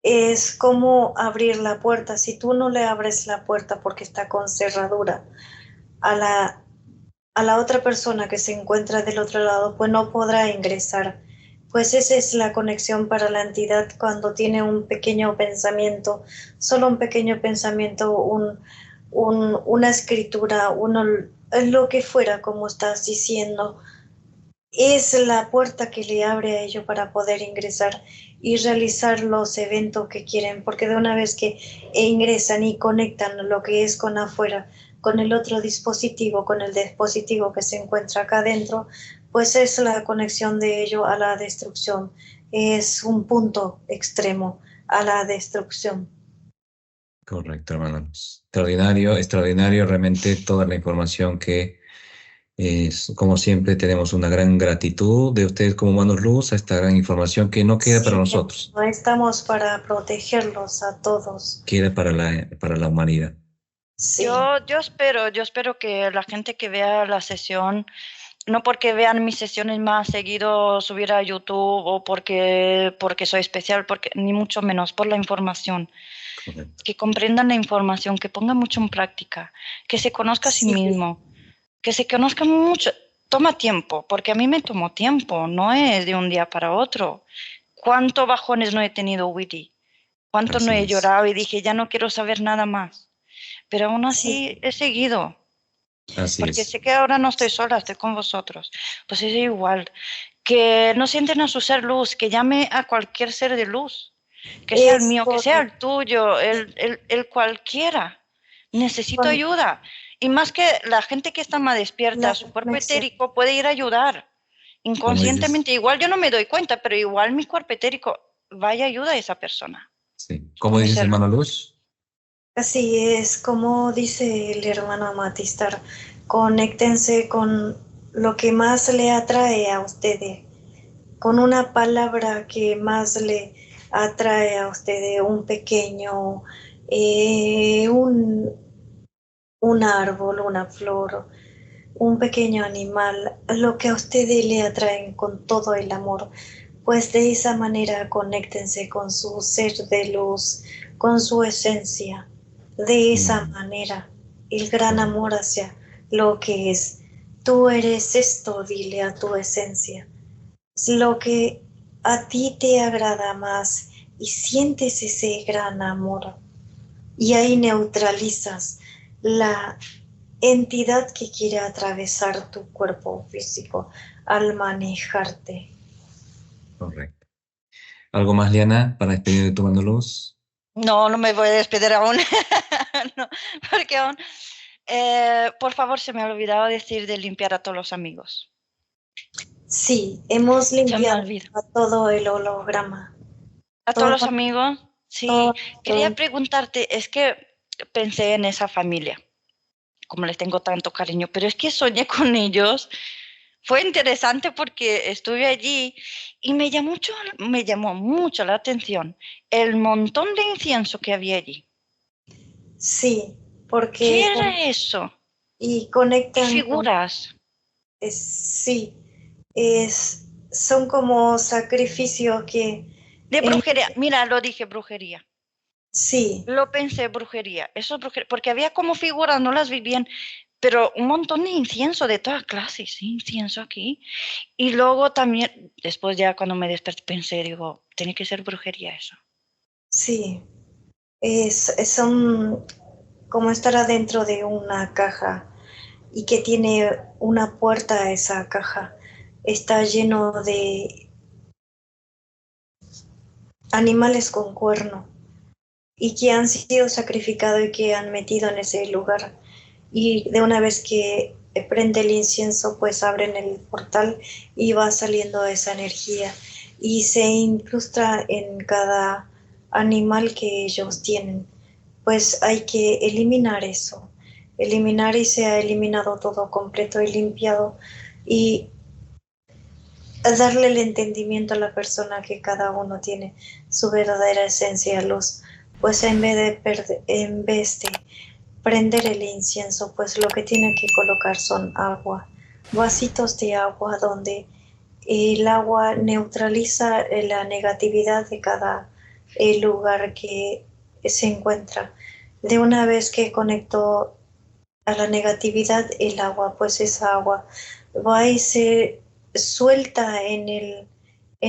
A: es como abrir la puerta. Si tú no le abres la puerta porque está con cerradura a a la otra persona que se encuentra del otro lado, pues no podrá ingresar. Pues esa es la conexión para la entidad cuando tiene un pequeño pensamiento, solo un pequeño pensamiento, una escritura, lo que fuera, como estás diciendo, es la puerta que le abre a ellos para poder ingresar y realizar los eventos que quieren, porque de una vez que ingresan y conectan lo que es con afuera, con el otro dispositivo, con el dispositivo que se encuentra acá adentro, pues es la conexión de ello a la destrucción, es un punto extremo a la destrucción.
B: Correcto, hermanos. Extraordinario, extraordinario realmente toda la información que es, como siempre, tenemos una gran gratitud de ustedes como Humanos Luz a esta gran información que no queda para
A: Sí,
B: nosotros,
A: no estamos para protegerlos a todos.
B: queda para la humanidad.
A: Sí,
C: Yo espero que la gente que vea la sesión, no porque vean mis sesiones más seguido subir a YouTube o porque soy especial, porque, ni mucho menos, por la información.
B: Correcto.
C: Que comprendan la información, que pongan mucho en práctica, que se conozca a sí
A: sí,
C: mismo, que se conozca mucho. Toma tiempo, porque a mí me tomó tiempo, no es de un día para otro. ¿Cuántos bajones no he tenido, Willy? ¿Cuánto no
B: Así
C: he
B: es,
C: llorado y dije, ya no quiero saber nada más? Pero aún
A: sí,
C: así he seguido,
B: así
C: porque
B: es.
C: sé que ahora no estoy sola, estoy con vosotros. Pues es igual. Que no sienten a su ser luz, que llame a cualquier ser de luz, que sea el
A: es
C: mío, que sea el
A: correcto.
C: tuyo, el cualquiera. Necesito
A: Con
C: ayuda. Y más que la gente que está más despierta,
A: la
C: su cuerpo
A: conexión.
C: etérico puede ir a ayudar
B: Como dices,
C: inconscientemente. Igual yo no me doy cuenta, pero igual mi cuerpo etérico vaya ayuda a esa persona.
B: sí.
C: Con
B: Como
C: mi
B: dices,
C: ser
B: hermano
C: luz.
B: Luz,
A: Así es, como dice el hermano Matistar, conéctense con lo que más le atrae a ustedes, con una palabra que más le atrae a ustedes, un pequeño, eh, un, un árbol, una flor, un pequeño animal, lo que a ustedes le atraen con todo el amor. Pues de esa manera conéctense con su ser de luz, con su esencia. De esa
B: mm,
A: manera, el gran
B: correcto.
A: amor hacia lo que es. Tú eres esto, dile a tu esencia. Es lo que a ti te agrada más y sientes ese gran amor. Y ahí neutralizas la entidad que quiere atravesar tu cuerpo físico al manejarte.
B: Correcto. ¿Algo más, Liana, para despedir de tu mano luz?
C: No, no me voy a despedir aún. No, porque aún, por favor, se me ha olvidado decir de limpiar a todos los amigos.
A: Sí, hemos
C: Se me
A: limpiado
C: olvida.
A: a todo el holograma,
C: A todos
A: todo,
C: los amigos, sí.
A: todo,
C: Quería
A: todo.
C: preguntarte, es que pensé en esa familia, como les tengo tanto cariño, pero es que soñé con ellos. Fue interesante porque estuve allí y me llamó mucho la atención el montón de incienso que había allí.
A: Sí,
C: ¿Qué
A: porque
C: era eso?
A: y
C: Y
A: conectan con,
C: figuras.
A: sí, son como sacrificios que
C: De
A: en,
C: brujería. Mira, lo dije brujería.
A: sí,
C: Lo pensé brujería. Eso es brujería. Porque había como figuras, no las vi bien, pero un montón de incienso de todas clases, sí, incienso aquí. Y luego también, después ya cuando me desperté, pensé, digo, tiene que ser brujería eso.
A: sí, son como estar adentro de una caja y que tiene una puerta a esa caja. Está lleno de animales con cuerno y que han sido sacrificados y que han metido en ese lugar. Y de una vez que prende el incienso, pues abren el portal y va saliendo esa energía y se incrusta en cada animal que ellos tienen. Pues hay que eliminar eso, eliminar y se ha eliminado todo completo y limpiado y darle el entendimiento a la persona que cada uno tiene su verdadera esencia, luz, pues en vez de prender el incienso, pues lo que tiene que colocar son agua, vasitos de agua donde el agua neutraliza la negatividad de cada lugar que se encuentra. De una vez que conectó a la negatividad el agua, pues esa agua va y se suelta en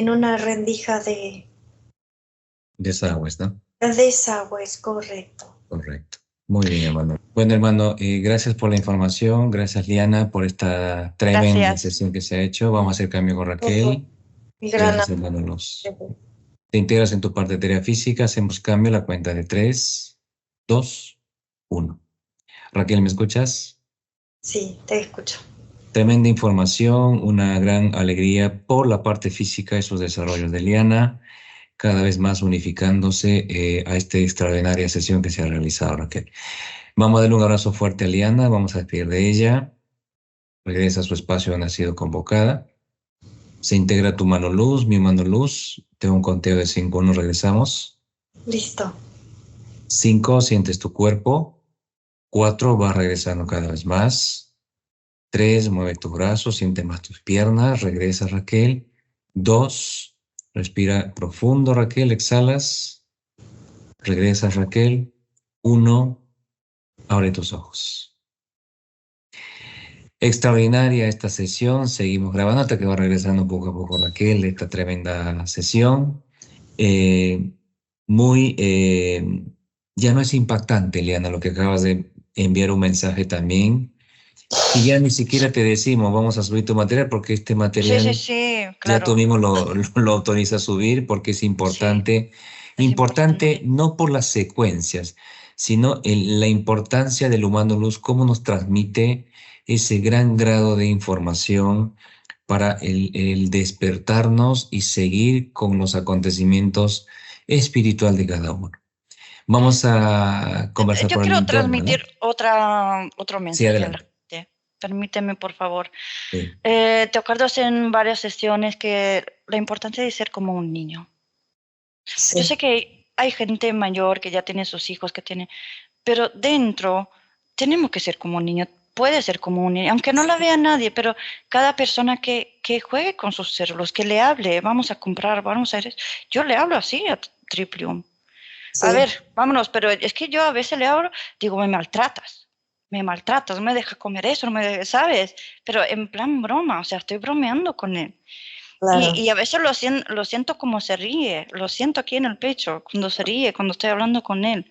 A: una rendija de
B: Desagües, ¿no?
A: desagüe, es correcto.
B: Correcto. Muy bien, hermano. Bueno, hermano, gracias por la información. Gracias, Liana, por esta tremenda
C: Gracias.
B: sesión que se ha hecho. Vamos a hacer cambio con Raquel.
A: Mi gran
B: Gracias, hermano Luz. Te integras en tu parte de tarea física. Hacemos cambio a la cuenta de 3, 2, 1. Raquel, ¿me escuchas?
A: Sí, te escucho.
B: Tremenda información, una gran alegría por la parte física, esos desarrollos de Liana, cada vez más unificándose a esta extraordinaria sesión que se ha realizado, Raquel. Vamos a darle un abrazo fuerte a Liana, vamos a despedir de ella. Regresa a su espacio donde ha sido convocada. Se integra tu mano luz, mi mano luz. Tengo un conteo de 5, 1, regresamos.
A: Listo.
B: 5, sientes tu cuerpo. 4, vas regresando cada vez más. 3, mueve tus brazos, siente más tus piernas, regresa Raquel. 2, respira profundo Raquel, exhalas. Regresas Raquel. 1, abre tus ojos. Extraordinaria esta sesión, seguimos grabando hasta que va regresando poco a poco Raquel de esta tremenda sesión. Ya no es impactante, Liana, lo que acabas de enviar un mensaje también. Y ya ni siquiera te decimos, vamos a subir tu material, porque este material
C: Sí,
B: ya
C: claro.
B: tú mismo lo autorizas a subir, porque es importante.
C: Sí, es
B: importante no por las secuencias, sino la importancia del humano luz, cómo nos transmite ese gran grado de información para el despertarnos y seguir con los acontecimientos espiritual de cada uno. Vamos a conversar
C: Yo
B: por el
C: quiero
B: interno,
C: transmitir
B: ¿no?
C: otro
B: Sí,
C: mensaje a la
B: adelante.
C: gente. Permíteme, por favor.
B: Sí.
C: Te acuerdas en varias sesiones que la importancia de ser como un niño.
A: Sí.
C: Yo sé que hay gente mayor que ya tiene sus hijos, pero dentro tenemos que ser como un niño. Puede ser como un niño, aunque no la vea nadie, pero cada persona que juegue con sus células, que le hable, vamos a comprar, vamos a hacer eso. Yo le hablo así a Triplium.
A: Sí.
C: A ver, vámonos, pero es que yo a veces le hablo, digo, me maltratas, no me dejas comer eso, ¿sabes? Pero en plan broma, o sea, estoy bromeando con él.
A: Claro.
C: Y a veces lo siento como se ríe, lo siento aquí en el pecho, cuando se ríe, cuando estoy hablando con él.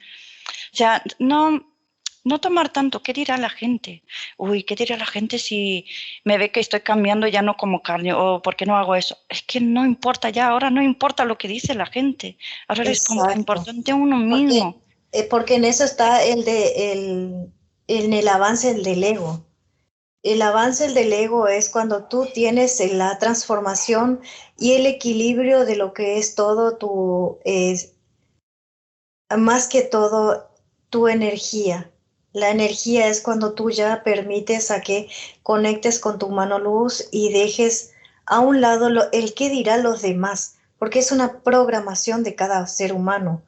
C: O sea, no tomar tanto, ¿qué dirá la gente? Uy, ¿qué dirá la gente si me ve que estoy cambiando ya no como carne o por qué no hago eso? Es que no importa ya, ahora no importa lo que dice la gente, ahora es importante uno mismo.
A: Porque en eso está en el avance del ego. El avance del ego es cuando tú tienes la transformación y el equilibrio de lo que es todo más que todo, tu energía. La energía es cuando tú ya permites a que conectes con tu mano luz y dejes a un lado el qué dirán los demás, porque es una programación de cada ser humano.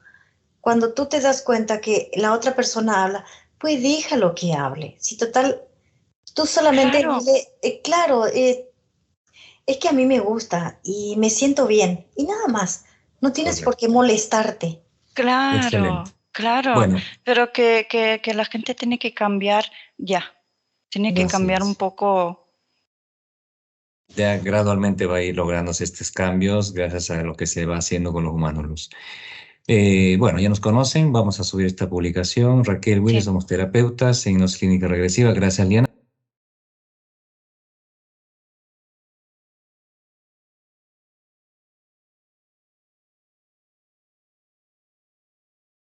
A: Cuando tú te das cuenta que la otra persona habla, pues déjalo que hable. Si total, tú solamente
C: Claro.
A: dile, es que a mí me gusta y me siento bien y nada más. No tienes por qué molestarte.
C: Claro,
B: Excelente.
C: claro,
B: Bueno,
C: pero que la gente tiene que cambiar ya, tiene que cambiar un poco.
B: Ya gradualmente va a ir lográndose estos cambios gracias a lo que se va haciendo con los humanos luz. Bueno, ya nos conocen, vamos a subir esta publicación. Raquel Willis, somos terapeutas en Hipnosis Clínica Regresiva. Gracias, Liana.